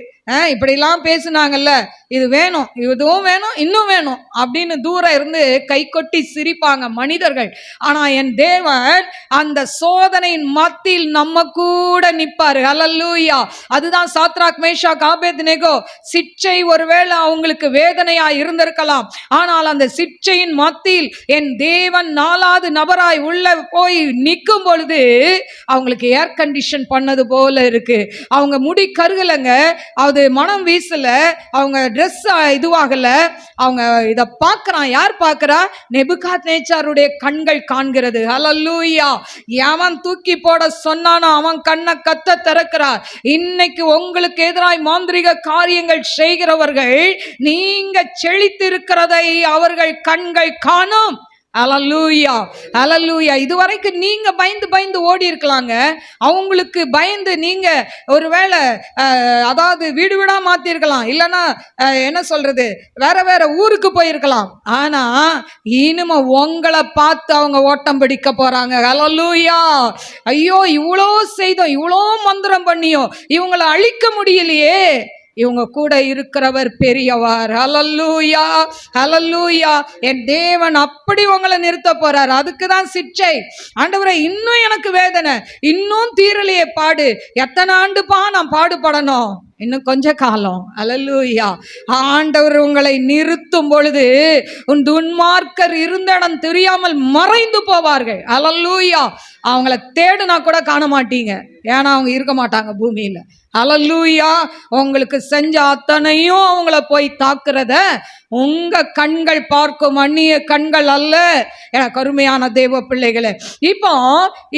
இப்படிலாம் பேசுனாங்கல்ல, இது வேணும், இதுவும் வேணும், இன்னும் வேணும் அப்படின்னு தூரம் இருந்து கை கொட்டி சிரிப்பாங்க மனிதர்கள். ஆனா என் தேவன் அந்த சோதனையின் மத்தியில் நம்ம கூட நிப்பாரு. அல்லேலூயா. அதுதான் சாத்ராக் மேஷாக் ஆபேத்நேகோ. சிட்சை ஒருவேளை அவங்களுக்கு வேதனையா இருந்திருக்கலாம், ஆனால் அந்த சிட்சையின் மத்தியில் என் தேவன் 4வது நபராய் உள்ள போய் நிற்கும் பொழுது அவங்களுக்கு ஏர் கண்டிஷன் பண்ணது போல இருக்கு. அவங்க முடி கருகலங்க, அது மனம் வீசல, அவங்க ட்ரெஸ் இதுவாகல. அவங்க இதை பார்க்கறான். யார் பார்க்கறா? நேபுகாத்நேச்சாருடைய கண்கள் காண்கிறது. அல்லேலூயா. எவன் தூக்கி போட சொன்னானோ அவன் கண்ணை கத்த திறக்கிறார். இன்னைக்கு உங்களுக்கு எதிராய் மாந்திரிக காரியங்கள் செய்கிறவர்கள், நீங்க செழித்திருக்கிறதை அவர்கள் கண்கள் காணும். அல்லேலூயா. அல்லேலூயா. இதுவரைக்கும் நீங்க பயந்து பயந்து ஓடி இருக்கலாங்க. அவங்களுக்கு பயந்து நீங்க ஒருவேளை அதாவது வீடு வீடா மாத்திருக்கலாம், இல்லைன்னா என்ன சொல்றது, வேற வேற ஊருக்கு போயிருக்கலாம். ஆனா இனிமே உங்களை பார்த்து அவங்க ஓட்டம் பிடிக்க போறாங்க. அல்லேலூயா. ஐயோ, இவ்வளோ செய்தோம், இவ்வளோ மந்திரம் பண்ணியும் இவங்களை அழிக்க முடியலையே, இவங்க கூட இருக்கிறவர் பெரியவர். அல்லேலூயா. அல்லேலூயா. என் தேவன் அப்படி உங்களை நிறுத்த போறார். அதுக்கு தான் சிட்சை. ஆண்டவரே, இன்னும் எனக்கு வேதனை, இன்னும் தீரலையே பாடு, எத்தனை ஆண்டுப்பா நான் பாடுபடணும், இன்னும் கொஞ்ச காலம். அல்லேலூயா. ஆண்டவர் உங்களை நிறுத்தும் பொழுது உன் துன்மார்க்கர் இருந்த இடம் தெரியாமல் மறைந்து போவார்கள். அல்லேலூயா. அவங்கள தேடுனா கூட காண மாட்டீங்க, ஏன்னா அவங்க இருக்க மாட்டாங்க பூமியில. அல்லேலூயா. உங்களுக்கு செஞ்ச அத்தனையும் அவங்கள போய் தாக்குறத உங்க கண்கள் பார்க்கும், அந்நிய கண்கள் அல்ல. எனக்கு அருமையான தேவ பிள்ளைகளே, இப்போ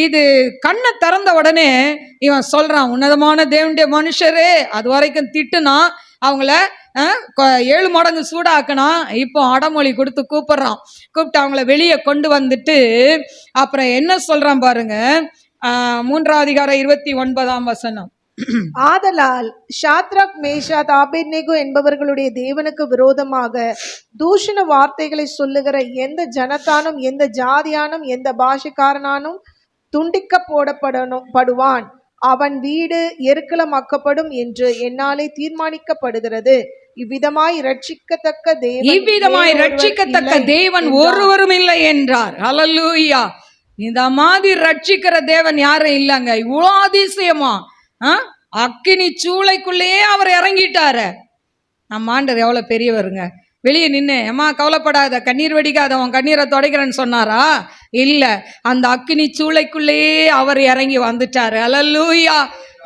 இது கண்ணை திறந்த உடனே இவன் சொல்றான், உன்னதமான தேவனுடைய மனுஷரே. அது வரைக்கும் திட்டுனா அவங்கள 7 மடங்கு சூடாக்குனா, இப்போ அடமொழி கொடுத்து கூப்பிடுறான். கூப்பிட்டு அவங்கள வெளியே கொண்டு வந்துட்டு அப்புறம் என்ன சொல்றான் பாருங்க. 3ஆம் அதிகாரம் 29ஆம் வசனம். ஆதலால் ஷாத்ராக் மேஷாக் ஆபேத்நேகோ என்பவர்களுடைய தேவனுக்கு விரோதமாக தூஷண வார்த்தைகளை சொல்லுகிற எந்த ஜனத்தானும் எந்த ஜாதியானும் எந்த பாஷைக்காரனானும் துண்டிக்க போடப்படுவான், அவன் வீடு எருக்களமாக்கப்படும் என்று என்னாலே தீர்மானிக்கப்படுகிறது. இவ்விதமாய் ரட்சிக்கத்தக்க தேவன் ஒருவரும் இல்லை என்றார். அல்லேலூயா. இந்த மாதிரி ரட்சிக்கிற தேவன் யாரும் இல்லைங்க. இவ்வளோ அதிசயமா அக்கினி சூளைக்குள்ளேயே அவர் இறங்கிட்டாரு. நம்ம ஆண்டவர் எவ்வளவு பெரியவருங்க. வெளியே நின்று, அம்மா கவலைப்படாத, கண்ணீர் வடிக்காத, அவன் கண்ணீரை துடைக்கிறேன்னு சொன்னாரா? இல்ல, அந்த அக்கினி சூளைக்குள்ளேயே அவர் இறங்கி வந்துட்டாரு. அல்லேலூயா.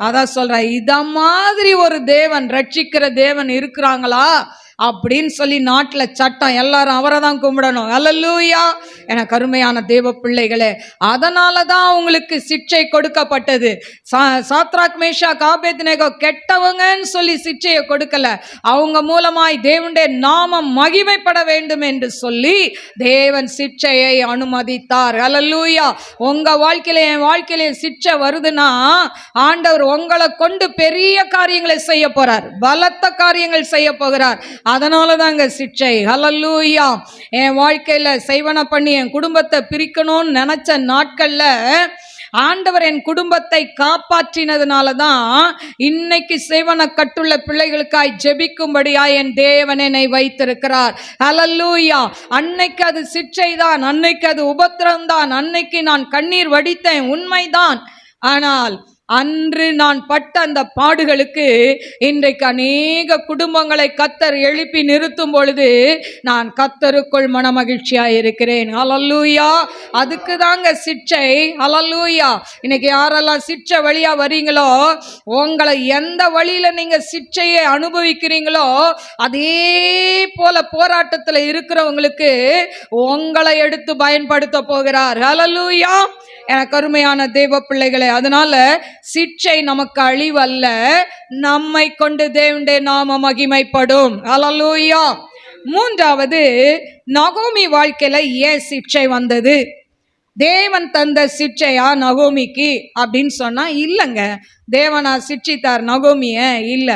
அதான் சொல்றேன், இத மாதிரி ஒரு தேவன், ரட்சிக்கிற தேவன் இருக்கிறாங்களா அப்படின்னு சொல்லி நாட்டுல சட்டம், எல்லாரும் அவரை தான் கும்பிடணும். அல்லேலூயா. எனக்கு அருமையான தேவ பிள்ளைகளே, அதனாலதான் அவங்களுக்கு சிட்சை கொடுக்கப்பட்டது. சாத்ராக் மேஷாக் ஆபேத்நேகோ கெட்டவங்கன்னு சொல்லி சிட்சையை கொடுக்கல, அவங்க மூலமாய் தேவனுடைய நாமம் மகிமைப்பட வேண்டும் என்று சொல்லி தேவன் சிட்சையை அனுமதித்தார். அல்லேலூயா. உங்க வாழ்க்கையில என் வாழ்க்கையில சிட்சை வருதுன்னா ஆண்டவர் உங்களை கொண்டு பெரிய காரியங்களை செய்ய போறார், பலத்த காரியங்கள் செய்ய போகிறார். அதனாலதாங்க சிட்சை. அல்லேலூயா. என் வாழ்க்கையில செய்வன பண்ணி என் குடும்பத்தை பிரிக்கணும்னு நினைச்ச நாட்கள்ல ஆண்டவர் என் குடும்பத்தை காப்பாற்றினதுனால தான் இன்னைக்கு சேவன கட்டுள்ள பிள்ளைகளுக்காய் ஜெபிக்கும்படியாய் என் தேவன் என்னை வைத்திருக்கிறார். ஹல்லேலூயா. அன்னைக்கு அது சிட்சை தான், அன்னைக்கு அது உபத்திரம் தான், அன்னைக்கு நான் கண்ணீர் வடித்தேன், உண்மைதான். ஆனால் அன்று நான் பட்ட அந்த பாடுகளுக்கு இன்றைக்கு அநேக குடும்பங்களை கர்த்தர் எழுப்பி நிறுத்தும் பொழுது நான் கர்த்தருக்குள் மனமகிழ்ச்சியாக இருக்கிறேன். ஹல்லேலூயா. அதுக்கு தாங்க சிட்சை. ஹல்லேலூயா. இன்னைக்கு யாரெல்லாம் சிட்சை வழியா வரீங்களோ, உங்களை எந்த வழியில நீங்க சிட்சையை அனுபவிக்கிறீங்களோ அதே போல போராட்டத்தில் இருக்கிறவங்களுக்கு உங்களை எடுத்து பயன்படுத்த போகிறார். ஹல்லேலூயா. எனக்கு அருமையான தேவ பிள்ளைகளே, அதனால சிட்சை நமக்கு அழிவல்ல, நம்மை கொண்டு தேவனுடைய நாம மகிமைப்படும். ஹல்லேலூயா. மூன்றாவது, நகோமி வாழ்க்கையில ஏன் சிட்சை வந்தது? தேவன் தந்த சிட்சையா நகோமிக்கு அப்படின்னு சொன்னா இல்லைங்க, தேவனா சிட்சித்தார் நகோமிய இல்ல.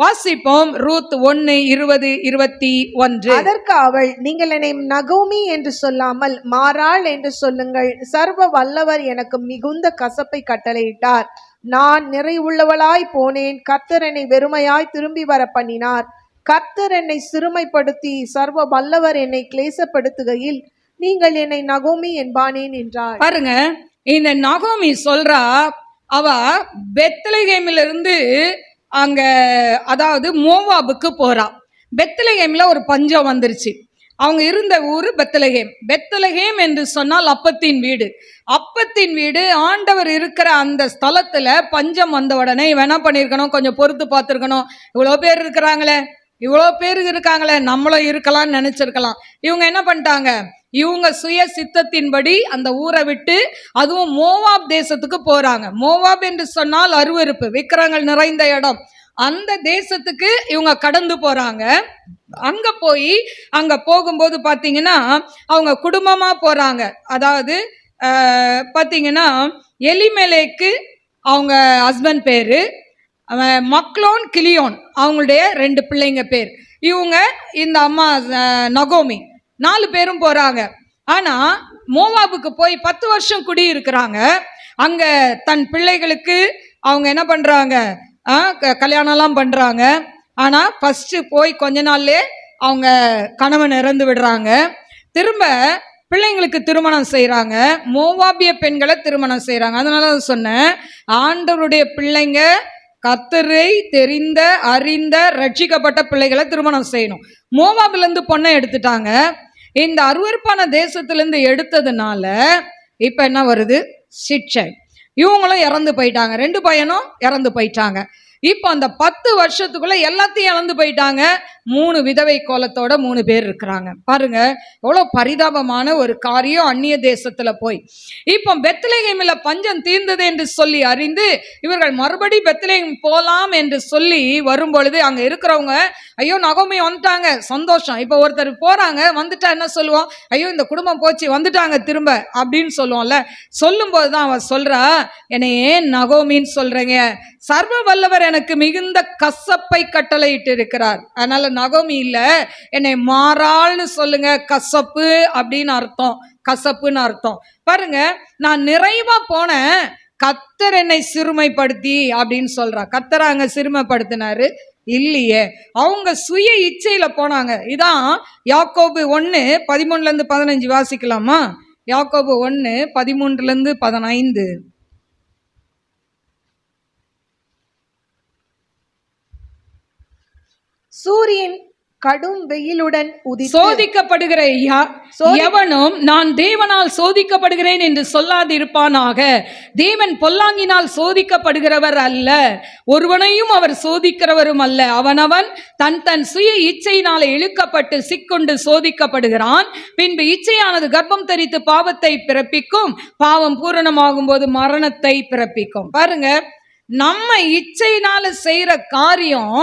வாசிப்போம் ரூத் 1:20-21. அதற்கு அவள், நீங்கள் என்னை நகோமி என்று சொல்லாமல் மாறாள் என்று சொல்லுங்கள், சர்வ வல்லவர் எனக்கு மிகுந்த கசப்பை கட்டளையிட்டார், நான் நிறைவுள்ளவளாய் போனேன், கர்த்தர் என்னை வெறுமையாய் திரும்பி வர பண்ணினார், கர்த்தர் என்னை சிறுமைப்படுத்தி சர்வ வல்லவர் என்னை கிளேசப்படுத்துகையில் நீங்கள் என்னை நகோமி என்பானேன் என்றார். பாருங்க, இந்த நகோமி சொல்றா, அவ பெத்லகேமிலிருந்து அங்க அதாவது மோவாபுக்கு போறா. பெத்லகேம்ல ஒரு பஞ்சம் வந்துருச்சு. அவங்க இருந்த ஊரு பெத்லகேம். பெத்லகேம் என்று சொன்னால் அப்பத்தின் வீடு. அப்பத்தின் வீடு ஆண்டவர் இருக்கிற அந்த ஸ்தலத்துல பஞ்சம் வந்த உடனே இவன் என்ன பண்ணிருக்கணும், கொஞ்சம் பொறுத்து பார்த்துருக்கணும். இவ்வளோ பேர் இருக்கிறாங்களே, இவ்வளோ பேர் இருக்காங்களே, நம்மளும் இருக்கலாம்னு நினைச்சிருக்கலாம். இவங்க என்ன பண்ணிட்டாங்க, இவங்க சுய சித்தத்தின்படி அந்த ஊரை விட்டு, அதுவும் மோவாப் தேசத்துக்கு போறாங்க. மோவாப் என்று சொன்னால் அருவருப்பு, விக்கிரங்கள் நிறைந்த இடம். அந்த தேசத்துக்கு இவங்க கடந்து போறாங்க. அங்க போய் அங்க போகும்போது பாத்தீங்கன்னா அவங்க குடும்பமா போறாங்க. அதாவது பாத்தீங்கன்னா எலிமெலேக்கு அவங்க ஹஸ்பண்ட் பேரு, மக்லோன் கிளியோன் அவங்களுடைய 2 பிள்ளைங்க பேர். இவங்க இந்த அம்மா நகோமி 4 பேரும் போறாங்க. ஆனா மோவாபுக்கு போய் 10 வருஷம் குடி இருக்கிறாங்க. அங்க தன் பிள்ளைகளுக்கு அவங்க என்ன பண்றாங்க, கல்யாணம்லாம் பண்றாங்க. ஆனா ஃபர்ஸ்ட் போய் கொஞ்ச நாள்லே அவங்க கணவன் இறந்து விடுறாங்க. திரும்ப பிள்ளைங்களுக்கு திருமணம் செய்யறாங்க, மோவாபிய பெண்களை திருமணம் செய்யறாங்க. அதனால சொன்னேன், ஆண்டவருடைய பிள்ளைங்க கர்த்தரை தெரிந்த அறிந்த ரட்சிக்கப்பட்ட பிள்ளைகளை திருமணம் செய்யணும். மோவாபில இருந்து பொண்ணை எடுத்துட்டாங்க. இந்த அருவருப்பான தேசத்திலிருந்து எடுத்ததுனால இப்ப என்ன வருது, சிட்சை. இவங்களும் இறந்து போயிட்டாங்க, 2 பையனும் இறந்து போயிட்டாங்க. இப்போ அந்த 10 வருஷத்துக்குள்ள எல்லாத்தையும் இழந்து போயிட்டாங்க. 3 விதவை கோலத்தோட 3 பேர் இருக்கிறாங்க. பாருங்க எவ்வளோ பரிதாபமான ஒரு காரியம். அந்நிய தேசத்துல போய் இப்போ பெத்லகேமில் பஞ்சம் தீர்ந்தது என்று சொல்லி அறிந்து இவர்கள் மறுபடி பெத்லகேம் போலாம் என்று சொல்லி வரும்பொழுது அங்க இருக்கிறவங்க, ஐயோ நகோமி வந்துட்டாங்க, சந்தோஷம். இப்போ ஒருத்தர் போறாங்க, வந்துட்டா என்ன சொல்லுவோம், ஐயோ இந்த குடும்பம் போச்சு, வந்துட்டாங்க திரும்ப அப்படின்னு சொல்லுவோம்ல. சொல்லும் போதுதான் அவ சொல்றா, என்னை ஏன் நகோமின்னு சொல்றீங்க, சர்வ வல்லவர் எனக்கு மிகுந்த கசப்பை கட்டளையிட்டு இருக்கிறார், அதனால நகோமி இல்ல என்னை மாறாள்னு சொல்லுங்க. கசப்பு அப்படின்னு அர்த்தம், கசப்புன்னு அர்த்தம். பாருங்க, நான் நிறைவா போனேன், கர்த்தர் என்னை சிறுமைப்படுத்தி அப்படின்னு சொல்றா. கர்த்தர் அங்க சிறுமைப்படுத்தினாரு இல்லையே, அவங்க சுய இச்சையில போனாங்க. இதான் யாக்கோபு 1:13-15 வாசிக்கலாமா? யாக்கோபு 1:13-15. சூரியன் கடும் வெயிலுடன் உதித்து சோதிக்கப்படுகிற எவனும் நான் தேவனால் சோதிக்கப்படுகிறேன் என்று சொல்லாதிருப்பானாக. தேவன் பொல்லாங்கினால் சோதிக்கப்படுகிறவர் அல்ல, ஒருவனையும் அவர் சோதிக்கிறவரும் அல்ல. அவனவன் தன் தன் சுய இச்சையினால இழுக்கப்பட்டு சிக்கொண்டு சோதிக்கப்படுகிறான். பின்பு இச்சையானது கர்ப்பம் தரித்து பாவத்தை பிறப்பிக்கும், பாவம் பூரணமாகும் போது மரணத்தை பிறப்பிக்கும். பாருங்க, நம்ம இச்சையினால செய்யற காரியம்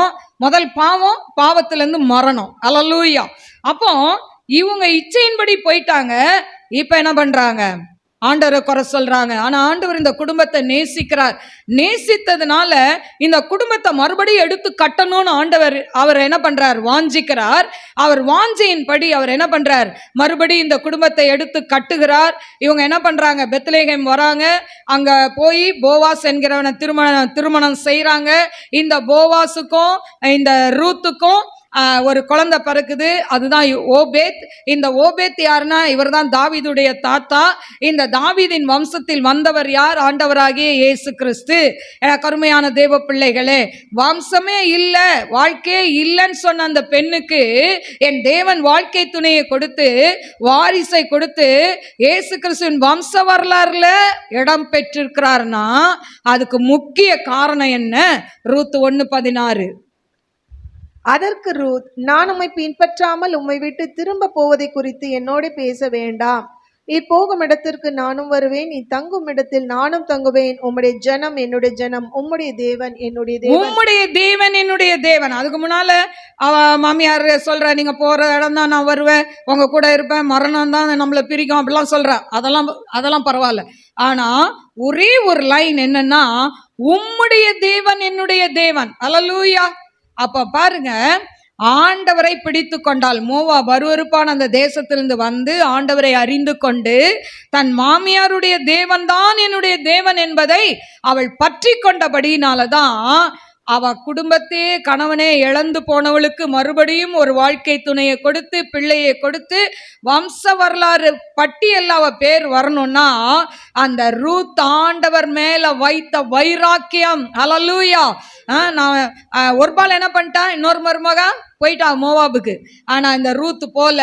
முதல் பாவம், பாவத்திலிருந்து மரணம். அல்லேலூயா. அப்போ இவங்க இச்சையின்படி போயிட்டாங்க. இப்ப என்ன பண்றாங்க? ஆண்டவரை குறை சொல்றாங்க. ஆனா ஆண்டவர் இந்த குடும்பத்தை நேசிக்கிறார். நேசித்ததுனால இந்த குடும்பத்தை மறுபடியும் எடுத்து கட்டணும்னு ஆண்டவர் அவர் என்ன பண்றார்? வாஞ்சிக்கிறார். அவர் வாஞ்சியின்படி அவர் என்ன பண்றார்? மறுபடியும் இந்த குடும்பத்தை எடுத்து கட்டுகிறார். இவங்க என்ன பண்றாங்க? பெத்லகேம் வராங்க. அங்க போய் போவாஸ் என்கிறவனை திருமணம் செய்யறாங்க. இந்த போவாஸுக்கும் இந்த ரூத்துக்கும் ஒரு குழந்தை பிறக்குது. அதுதான் ஓபேத். இந்த ஓபேத் யாருன்னா, இவர் தான் தாவீதுடைய தாத்தா. இந்த தாவீதின் வம்சத்தில் வந்தவர் யார்? ஆண்டவராகிய இயேசு கிறிஸ்து. கருமையான தேவ பிள்ளைகளே, வம்சமே இல்லை, வாழ்க்கையே இல்லைன்னு சொன்ன அந்த பெண்ணுக்கு என் தேவன் வாழ்க்கை துணையை கொடுத்து, வாரிசை கொடுத்து, இயேசு கிறிஸ்துவின் வம்ச வரலாறுல இடம் பெற்றிருக்கிறார்னா அதுக்கு முக்கிய காரணம் என்ன? ரூத் 1:16. அதற்கு ரூத், நான் உம்மை பின்பற்றாமல் உம்மை விட்டு திரும்ப போவதை குறித்து என்னோட பேச வேண்டாம். நீ போகும் இடத்திற்கு நானும் வருவேன், நீ தங்கும் இடத்தில் நானும் தங்குவேன். உம்முடைய ஜனம் என்னுடைய ஜனம், உம்முடைய தேவன் என்னுடைய தேவன். உம்முடைய தேவன் என்னுடைய தேவன். அதுக்கு முன்னால அவ மாமியார் சொல்ற, நீங்க போற இடம் தான் நான் வருவேன், உங்க கூட இருப்பேன், மரணம் தான் நம்மளை பிரிக்கும் அப்படிலாம் சொல்ற. அதெல்லாம் பரவாயில்ல. ஆனா ஒரே ஒரு லைன் என்னன்னா, உம்முடைய தேவன் என்னுடைய தேவன். அல்லேலூயா. அப்ப பாருங்க, ஆண்டவரை பிடித்து கொண்டால், மோவாப் அருவருப்பான அந்த தேசத்திலிருந்து வந்து ஆண்டவரை அறிந்து கொண்டு தன் மாமியாருடைய தேவன் தான் என்னுடைய தேவன் என்பதை அவள் பற்றி கொண்டபடியினாலதான் அவ குடும்பத்தையே, கணவனே இழந்து போனவளுக்கு மறுபடியும் ஒரு வாழ்க்கை துணையை கொடுத்து, பிள்ளையை கொடுத்து, வம்ச வரலாறு பட்டியல் அவ பேர் வரணும்னா அந்த ரூத் ஆண்டவர் மேல வைத்த வைராக்கியம். அல்லேலூயா. நான் ஒரு பால் என்ன பண்ணிட்டான், இன்னொரு மருமகா போயிட்டா மோவாபுக்கு. ஆனா இந்த ரூத் போல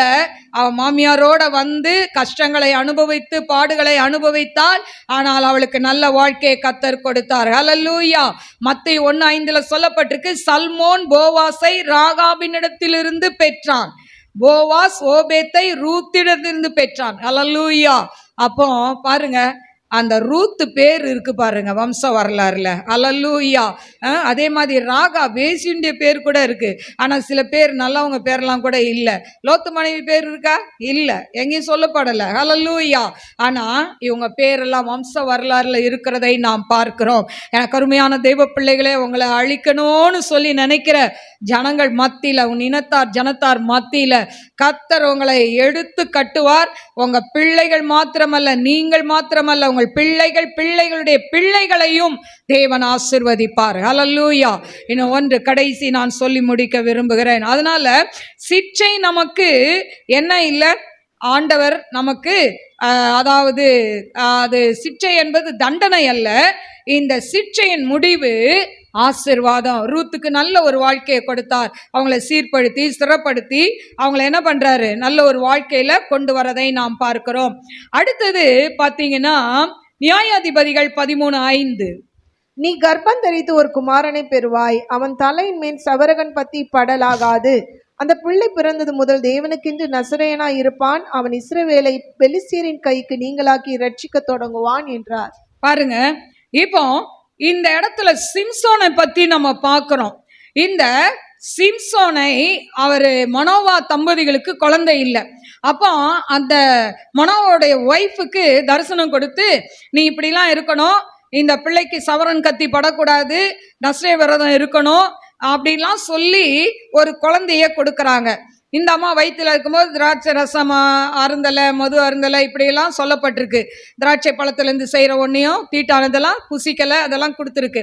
அவ மாமியாரோட வந்து கஷ்டங்களை அனுபவித்து பாடுகளை அனுபவித்தாள். ஆனால் அவளுக்கு நல்ல வாழ்க்கையை கர்த்தர் கொடுத்தார். அல்லேலூயா. மத்தேயு 1:5 சொல்லப்பட்டிருக்கு, சல்மோன் போவாசை ராகாபினிடத்திலிருந்து பெற்றான், போவாஸ் ஓபேத்தை ரூத்திடத்திலிருந்து பெற்றான். அல்லேலூயா. அப்போ பாருங்க, அந்த ரூத் பேர் இருக்கு பாருங்க வம்ச வரலாறுல. அல்லேலூயா. அதே மாதிரி ராகா வேசியுடைய பேர் கூட இருக்கு. ஆனா சில பேர் நல்லவங்க பேர்லாம் கூட இல்லை. லோத்து மனைவி பேர் இருக்கா? இல்லை, எங்கேயும் சொல்லப்படலை. அல்லேலூயா. ஆனா இவங்க பேரெல்லாம் வம்ச வரலாறுல இருக்கிறதை நாம் பார்க்கிறோம். எனக்கு அருமையான தெய்வ பிள்ளைகளே, உங்களை அழிக்கணும்னு சொல்லி நினைக்கிற ஜனங்கள் மத்தியில, உன் இனத்தார் ஜனத்தார் மத்தியில கர்த்தர் உங்களை எடுத்து கட்டுவார். உங்க பிள்ளைகள் மாத்திரமல்ல, நீங்கள் மாத்திரமல்ல, உங்கள் பிள்ளைகள் பிள்ளைகளுடைய பிள்ளைகளையும் தேவன் ஆசீர்வதிப்பார். அல்லேலூயா. இன்னும் ஒன்று கடைசி நான் சொல்லி முடிக்க விரும்புகிறேன். அதனால சிட்சை நமக்கு என்ன இல்லை, ஆண்டவர் நமக்கு அதாவது அது சிட்சை என்பது தண்டனை அல்ல. இந்த சிட்சையின் முடிவு ஆசீர்வாதம். ரூத்துக்கு நல்ல ஒரு வாழ்க்கையை கொடுத்தார். அவங்களை சீர்படுத்தி ஸ்திரப்படுத்தி அவங்கள என்ன பண்றாரு, நல்ல ஒரு வாழ்க்கையில கொண்டு வரதை நாம் பார்க்கிறோம். அடுத்தது பாத்தீங்கன்னா நியாயாதிபதிகள் 13:5. நீ கர்ப்பம் தரித்து ஒரு குமாரனை பெறுவாய், அவன் தலையின் மேல் சவரகன் பத்தி படலாகாது. அந்த பிள்ளை பிறந்தது முதல் தேவனுக்கென்று நசரேயனா இருப்பான். அவன் இஸ்ரவேலை பெலிஸ்தியரின் கைக்கு நீங்களாக்கி ரட்சிக்க தொடங்குவான் என்றார். பாருங்க, இப்போ இந்த இடத்துல சிம்சோனை பத்தி நம்ம பார்க்கிறோம். இந்த சிம்சோனை அவர் மனோவா தம்பதிகளுக்கு குழந்தை இல்லை. அப்போ அந்த மனோவோடைய ஒய்ஃபுக்கு தரிசனம் கொடுத்து, நீ இப்படிலாம் இருக்கணும், இந்த பிள்ளைக்கு சவரன் கத்தி படக்கூடாது, நஸ்ரே விரதம் இருக்கணும் அப்படிலாம் சொல்லி ஒரு குழந்தைய கொடுக்கறாங்க. இந்த அம்மா வயிற்றுல இருக்கும்போது திராட்சை ரசம் அருந்தலை, மது அருந்தலை இப்படியெல்லாம் சொல்லப்பட்டிருக்கு. திராட்சை பழத்திலேருந்து செய்கிற ஒன்றையும் தீட்டானதெல்லாம் புசிக்கலை, அதெல்லாம் கொடுத்துருக்கு.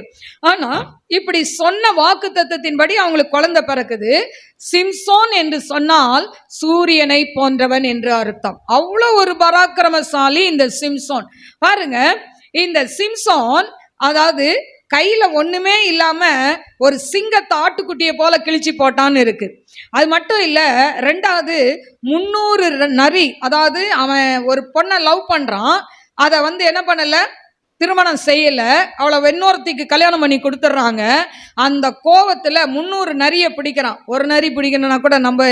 ஆனால் இப்படி சொன்ன வாக்கு தத்தத்தின்படி அவங்களுக்கு குழந்தை பிறக்குது. சிம்சோன் என்று சொன்னால் சூரியனை போன்றவன் என்று அர்த்தம். அவ்வளோ ஒரு பராக்கிரமசாலி இந்த சிம்சோன். பாருங்க, இந்த சிம்சோன் அதாவது கையில ஒண்ணுமே இல்லாம ஒரு சிங்கத்தை ஆட்டுக்குட்டியை போல கிழிச்சு போட்டான்னு இருக்கு. அது மட்டும் இல்ல, ரெண்டாவது 300 நரி, அதாவது அவன் ஒரு பொண்ணை லவ் பண்றான், அதை என்ன பண்ணல, திருமணம் செய்யல, அவளை இன்னொருத்திக்கு கல்யாணம் பண்ணி கொடுத்துட்றாங்க. அந்த கோவத்துல 300 நரியை பிடிக்கிறான். ஒரு நரி பிடிக்கணும்னா கூட நம்ம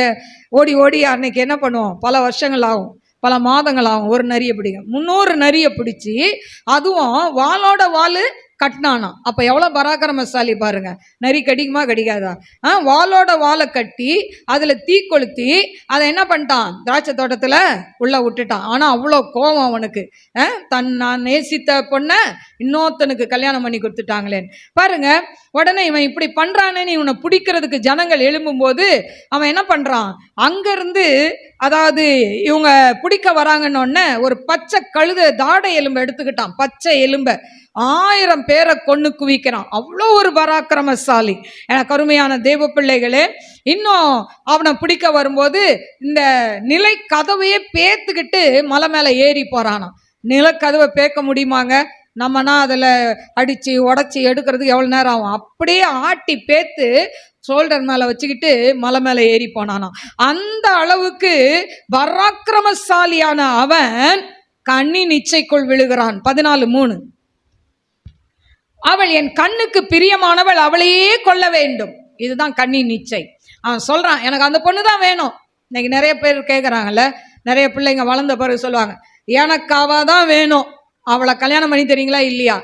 ஓடி ஓடி அன்னைக்கு என்ன பண்ணுவோம், பல வருஷங்கள் ஆகும், பல மாதங்கள் ஆகும் ஒரு நரியை பிடிக்க. 300 நரியை பிடிச்சி அதுவும் வாளோட வாள் கட்டினானா. அப்ப எவ்வளவு பராக்கிரமசாலி பாருங்க. நரி கடிக்குமா கடிக்காதா? வாளோட வாளை கட்டி அதுல தீ கொளுத்தி அதை என்ன பண்ணிட்டான், திராட்சை தோட்டத்துல உள்ள விட்டுட்டான். ஆனா அவ்வளோ கோபம் அவனுக்கு. நான் நேசித்த பொண்ணை இன்னொருத்தனுக்கு கல்யாணம் பண்ணி கொடுத்துட்டாங்களேன்னு பாருங்க. உடனே இவன் இப்படி பண்றானேன்னு இவனை பிடிக்கிறதுக்கு ஜனங்கள் எழும்பும் போது அவன் என்ன பண்றான், அங்கிருந்து, அதாவது இவங்க பிடிக்க வராங்கன்னு ஒரு பச்சை கழுத தாடை எலும்பை எடுத்துக்கிட்டான். பச்சை எலும்பை 1000 பேரை கொண்டு குவிக்கிறான். அவ்வளோ ஒரு பராக்கிரமசாலி. எனக்கு அருமையான தேவ பிள்ளைகளே, இன்னும் அவனை பிடிக்க வரும்போது இந்த நிலை கதவையே பேத்துக்கிட்டு மலை மேலே ஏறி போறானா. நிலக்கதவை பேக்க முடியுமாங்க? நம்மனா அதில் அடித்து உடச்சி எடுக்கிறதுக்கு எவ்வளோ நேரம் ஆகும். அப்படியே ஆட்டி பேத்து ஷோல்டர் மேலே வச்சுக்கிட்டு மலை மேலே ஏறி போனானா. அந்த அளவுக்கு பராக்கிரமசாலியான அவன் கண்ணின் இச்சைக்குள் விழுகிறான். 14:3, அவள் என் கண்ணுக்கு பிரியமானவள், அவளையே கொள்ள வேண்டும். இதுதான் கண்ணின் இச்சை. அவன் சொல்றான், எனக்கு அந்த பொண்ணு தான் வேணும். இன்னைக்கு நிறைய பேர் கேட்குறாங்கல்ல, நிறைய பிள்ளைங்க வளர்ந்த பிறகு சொல்லுவாங்க, எனக்கு அவள் தான் வேணும், அவளை கல்யாணம் பண்ணி தரீங்களா இல்லையா?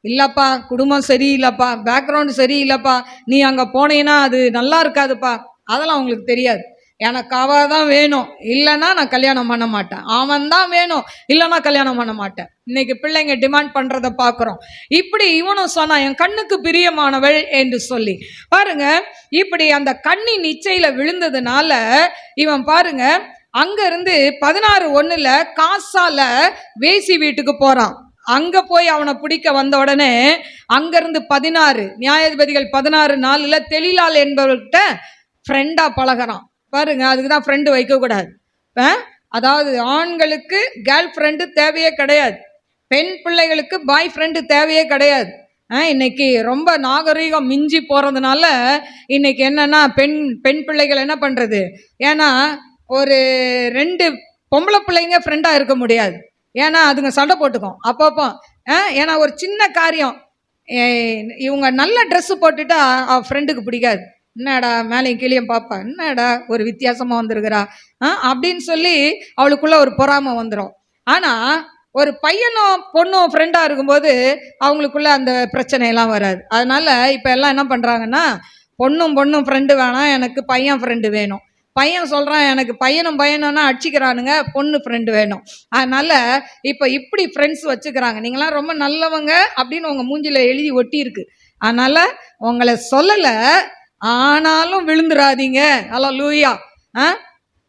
இல்லைப்பா, குடும்பம் சரியில்லைப்பா, பேக்ரவுண்டு சரியில்லைப்பா, நீ அங்கே போனீங்கன்னா அது நல்லா இருக்காதுப்பா. அதெல்லாம் அவங்களுக்கு தெரியாது. எனக்கு அவள் தான் வேணும், இல்லைன்னா நான் கல்யாணம் பண்ண மாட்டேன். அவன் தான் வேணும், இல்லைன்னா கல்யாணம் பண்ண மாட்டேன். இன்னைக்கு பிள்ளைங்க டிமாண்ட் பண்ணுறதை பார்க்குறோம். இப்படி இவனும் சொன்னான், என் கண்ணுக்கு பிரியமானவள் என்று சொல்லி. பாருங்க, இப்படி அந்த கண்ணின் இச்சையில் விழுந்ததுனால இவன் பாருங்க அங்கிருந்து 16:1 காசால வேசி வீட்டுக்கு போறான். அங்க போய் அவனை பிடிக்க வந்த உடனே அங்கிருந்து 16 நியாயாதிபதிகள் 16:4 தெளிலால் என்பவர்கிட்ட ஃப்ரெண்டா பழகிறான். பாருங்க, அதுக்கு தான் ஃப்ரெண்டு வைக்கக்கூடாது. அதாவது ஆண்களுக்கு கேர்ள் ஃப்ரெண்டு தேவையே கிடையாது, பெண் பிள்ளைகளுக்கு பாய் ஃப்ரெண்டு தேவையே கிடையாது. இன்னைக்கு ரொம்ப நாகரீகம் மிஞ்சி போகிறதுனால இன்னைக்கு என்னன்னா பெண் பிள்ளைகள் என்ன பண்ணுறது, ஏன்னா ஒரு 2 பொம்பளை பிள்ளைங்க ஃப்ரெண்டாக இருக்க முடியாது. ஏன்னா அதுங்க சண்டை போட்டுக்கும் அப்பப்போ. ஏன்னா ஒரு சின்ன காரியம், இவங்க நல்ல ட்ரெஸ்ஸு போட்டுட்டா அவள் ஃப்ரெண்டுக்கு பிடிக்காது. என்னடா மேலேயும் கீழேயும் பாப்பா, என்னடா ஒரு வித்தியாசமாக வந்திருக்கிறா அப்படின்னு சொல்லி அவளுக்குள்ள ஒரு பொறாமை வந்துடும். ஆனால் ஒரு பையனும் பொண்ணும் ஃப்ரெண்டாக இருக்கும்போது அவங்களுக்குள்ள அந்த பிரச்சனையெல்லாம் வராது. அதனால இப்போ எல்லாம் என்ன பண்ணுறாங்கன்னா, பொண்ணும் ஃப்ரெண்டு வேணாம், எனக்கு பையன் ஃப்ரெண்டு வேணும். பையன் சொல்கிறான், எனக்கு பையனும்னா அடிச்சிக்கிறானுங்க, பொண்ணு ஃப்ரெண்டு வேணும். அதனால இப்போ இப்படி ஃப்ரெண்ட்ஸ் வச்சுக்கிறாங்க. நீங்களாம் ரொம்ப நல்லவங்க அப்படின்னு உங்கள் மூஞ்சில் எழுதி ஒட்டி இருக்கு. அதனால உங்களை சொல்லலை, ஆனாலும் விழுந்துடாதீங்க. அல்லேலூயா.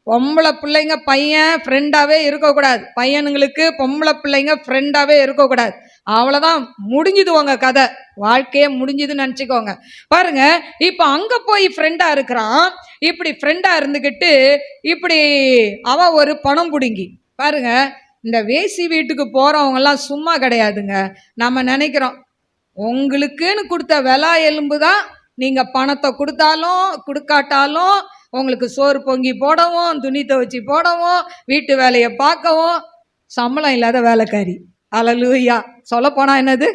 பொம்பளை பிள்ளைங்க பையன் ஃப்ரெண்டாகவே இருக்கக்கூடாது, பையனுங்களுக்கு பொம்பளை பிள்ளைங்க ஃப்ரெண்டாகவே இருக்கக்கூடாது. அவ்வளோதான், முடிஞ்சுது உங்க கதை, வாழ்க்கையே முடிஞ்சுதுன்னு நினச்சிக்கோங்க. பாருங்க, இப்போ அங்கே போய் ஃப்ரெண்டாக இருக்கிறான். இப்படி ஃப்ரெண்டாக இருந்துக்கிட்டு இப்படி அவன் ஒரு பணம் பிடுங்கி. பாருங்க, இந்த வேசி வீட்டுக்கு போகிறவங்கெல்லாம் சும்மா கிடையாதுங்க. நம்ம நினைக்கிறோம் உங்களுக்குன்னு கொடுத்த விலா எலும்பு தான், நீங்கள் பணத்தை கொடுத்தாலும் கொடுக்காட்டாலும் உங்களுக்கு சோறு பொங்கி போடவும், துணி துவைச்சி போடவும், வீட்டு வேலையை பார்க்கவும் சம்பளம் இல்லாத வேலைக்காரி. அல்லேலூயா. சொல்லப்போனால் என்னது,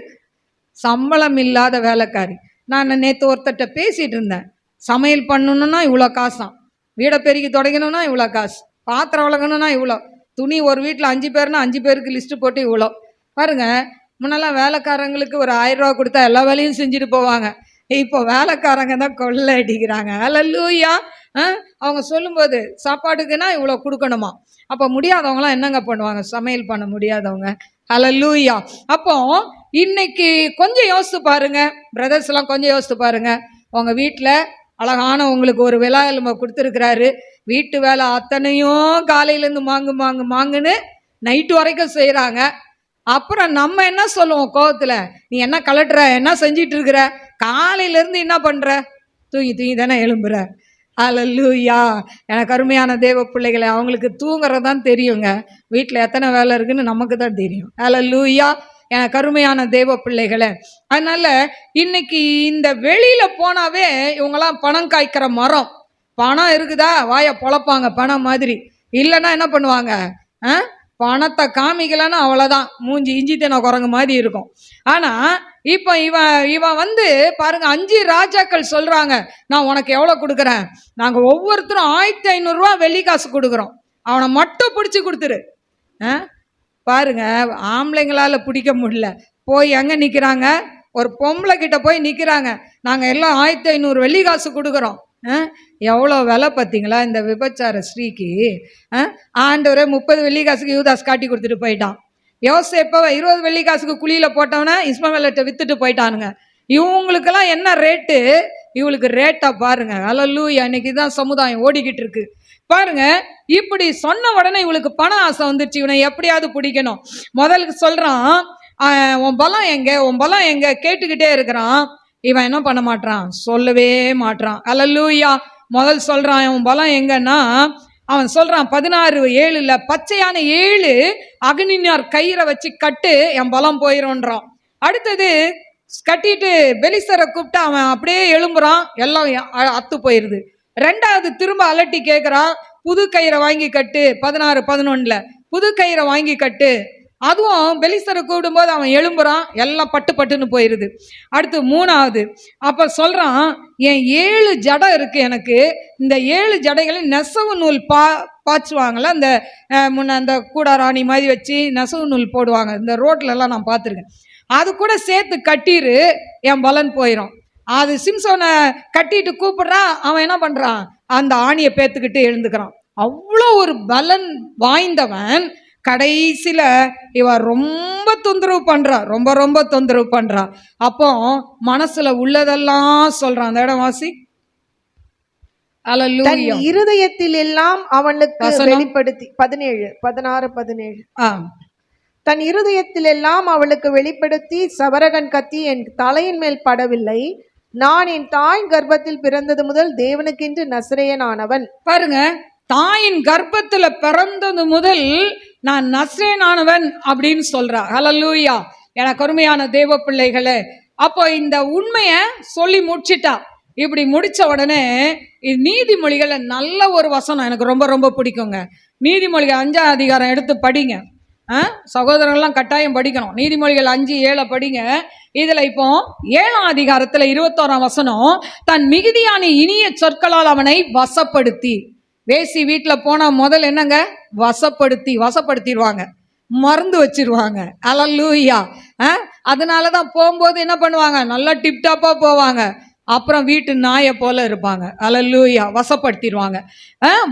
சம்பளம் இல்லாத வேலைக்காரி. நான் நேற்று ஒருத்தட்ட பேசிகிட்டு இருந்தேன். சமையல் பண்ணணுன்னா இவ்வளோ காசாம், வீடை பெருக்கி தொடங்கணும்னா இவ்வளோ காசு, பாத்திரம் வளர்க்கணுன்னா இவ்வளோ, துணி ஒரு வீட்டில் 5 பேர்னா 5 பேருக்கு லிஸ்ட்டு போட்டு இவ்வளோ. பாருங்க, முன்னெல்லாம் வேலைக்காரங்களுக்கு ஒரு 1000 ரூபா கொடுத்தா எல்லா வேலையும் செஞ்சுட்டு போவாங்க. இப்போ வேலைக்காரங்க தான் கொள்ளை அடிக்கிறாங்க. அல்லேலூயா. அவங்க சொல்லும்போது சாப்பாடுக்குன்னா இவ்வளோ கொடுக்கணுமா. அப்போ முடியாதவங்களாம் என்னங்க பண்ணுவாங்க, சமையல் பண்ண முடியாதவங்க. அல்லேலூயா. அப்போ இன்னைக்கு கொஞ்சம் யோசித்து பாருங்க, பிரதர்ஸ்லாம் கொஞ்சம் யோசித்து பாருங்க. உங்கள் வீட்டில் அழகான உங்களுக்கு ஒரு விழா எலும்பை கொடுத்துருக்கிறாரு, வீட்டு வேலை அத்தனையும் காலையிலேருந்து மாங்குன்னு நைட்டு வரைக்கும் செய்கிறாங்க. அப்புறம் நம்ம என்ன சொல்லுவோம் கோவத்தில், நீ என்ன கலட்டுற, என்ன செஞ்சிட்டு இருக்கிற, காலையிலேருந்து என்ன பண்ணுற, தூங்கி தானே எழும்புற. அல்லேலூயா. எனக்கு அருமையான தேவ பிள்ளைகளை, அவங்களுக்கு தூங்குறது தான் தெரியுங்க, வீட்டில் எத்தனை வேலை இருக்குன்னு நமக்கு தான் தெரியும். அல்லேலூயா. எனக்கு அருமையான தேவ பிள்ளைகளை. அதனால இன்னைக்கு இந்த வெளியில போனாவே இவங்கெல்லாம் பணம் காய்க்கிற மரம். பணம் இருக்குதா வாயை பொழப்பாங்க பணம் மாதிரி. இல்லைன்னா என்ன பண்ணுவாங்க, பணத்தை காமிக்கலன்னா அவ்வளோதான், மூஞ்சி இஞ்சி தின குரங்கு மாதிரி இருக்கும். ஆனால் இப்போ இவன் வந்து பாருங்க, 5 ராஜாக்கள் சொல்றாங்க, நான் உனக்கு எவ்வளோ கொடுக்குறேன், நாங்கள் ஒவ்வொருத்தரும் 1500 ரூபா வெள்ளி காசு கொடுக்குறோம், அவனை மட்டும் பிடிச்சி கொடுத்துரு. பாருங்க, ஆம்பளைங்களால பிடிக்க முடியல, போய் எங்கே நிற்கிறாங்க, ஒரு பொம்பளை கிட்ட போய் நிற்கிறாங்க, நாங்கள் எல்லாம் 1500 வெள்ளி காசு கொடுக்குறோம். எவ்வளோ விலை பார்த்தீங்களா இந்த விபச்சார ஸ்ரீக்கு. ஆண்டவரே 30 வெள்ளி காசுக்கு யூதாஸ் காட்டி கொடுத்துட்டு போயிட்டான். யோசேப்பை 20 வெள்ளி காசுக்கு குழியில் போட்டவன இஸ்மவேல்கிட்ட வித்துட்டு போயிட்டானுங்க. இவங்களுக்கெல்லாம் என்ன ரேட்டு, இவளுக்கு ரேட்டா பாருங்க. அல்லேலூயா. இன்னைக்கு தான் சமுதாயம் ஓடிக்கிட்டு இருக்கு பாருங்க. இப்படி சொன்ன உடனே இவளுக்கு பண ஆசை வந்துருச்சு, இவனை எப்படியாவது பிடிக்கணும். முதலுக்கு சொல்றான், உன் பலம் எங்க, உன் பலம் எங்க கேட்டுக்கிட்டே இருக்கிறான். இவன் என்ன பண்ண மாட்டான், சொல்லவே மாட்டான். அல்லேலூயா. முதல் சொல்றான் உன் பலம் எங்கன்னா, அவன் சொல்றான் 16:7 பச்சையான 7 அக்னியார் கயிறை வச்சு கட்டு, என் பலம் போயிடும்ன்றான். அடுத்தது கட்டிட்டு பெலிஸ்தரை கூப்பிட்டு அவன் அப்படியே எழும்புறான், எல்லாம் அத்து போயிடுது. ரெண்டாவது திரும்ப அலட்டி கேட்குறான், புது கயிறை வாங்கி கட்டு, 16:11 புது கயிறை வாங்கி கட்டு. அதுவும் பெலிஸ்தரை கூப்பிடும்போது அவன் எழும்புறான், எல்லாம் பட்டு பட்டுன்னு போயிடுது. அடுத்து மூணாவது அப்போ சொல்கிறான், என் 7 ஜடை இருக்குது எனக்கு, இந்த 7 ஜடைகளையும் நெசவு நூல் பாய்ச்சுவாங்கள்ல, அந்த முன்ன அந்த கூடாராணி மாதிரி வச்சு நெசவு நூல் போடுவாங்க, இந்த ரோட்லலாம் நான் பார்த்துருக்கேன், அது கூட சேர்த்து கட்டிடு, என் பலன் போயிடும். அது சிம்சோனை கட்டிட்டு கூப்பிடுறான், அவன் என்ன பண்ணுறான், அந்த ஆணியை பேத்துக்கிட்டு எழுந்துக்கிறான். அவ்வளோ ஒரு பலன் வாய்ந்தவன். கடைசியில் இவ ரொம்ப தொந்தரவு பண்றா, ரொம்ப ரொம்ப தொந்தரவு பண்றா. அப்போ மனசுல உள்ளதெல்லாம் சொல்றான். அந்த இடம் வாசி. அல்லேலூயா. இருதயத்தில் எல்லாம் அவனுக்கு வெளிப்படுத்தி 16:17 தன் இருதயத்தில் எல்லாம் அவளுக்கு வெளிப்படுத்தி, சவரகன் கத்தி என் தலையின் மேல் படவில்லை, நான் என் தாயின் கர்ப்பத்தில் பிறந்தது முதல் தேவனுக்கென்று நசரேயனானவன். பாருங்க, தாயின் கர்ப்பத்துல பிறந்தது முதல் நான் நசரேயனானவன் அப்படின்னு சொல்றா. ஹல்லேலூயா. எனக்கு அருமையான தேவ பிள்ளைகளே, அப்போ இந்த உண்மையை சொல்லி முடிச்சிட்டா. இப்படி முடிச்ச உடனே நீதிமொழிகளை நல்ல ஒரு வசனம் எனக்கு ரொம்ப ரொம்ப பிடிக்குங்க. நீதிமொழிகள் 5ஆம் அதிகாரம் எடுத்து படிங்க. சகோதரர்கள்லாம் கட்டாயம் படிக்கணும். நீதிமொழிகள் 5:7 படிங்க. இதுல இப்போ 7ஆம் அதிகாரத்துல 21ஆம் வசனம், தன் மிகுதியான இனிய சொற்களால் அவனை வசப்படுத்தி. வேசி வீட்டில் போனால் முதல் என்னங்க, வசப்படுத்திடுவாங்க, மருந்து வச்சிருவாங்க. அல்லேலூயா. அதனால தான் போகும்போது என்ன பண்ணுவாங்க, நல்லா டிப்டாப்பாக போவாங்க, அப்புறம் வீட்டு நாயை போல இருப்பாங்க. அல்லேலூயா. வசப்படுத்திடுவாங்க.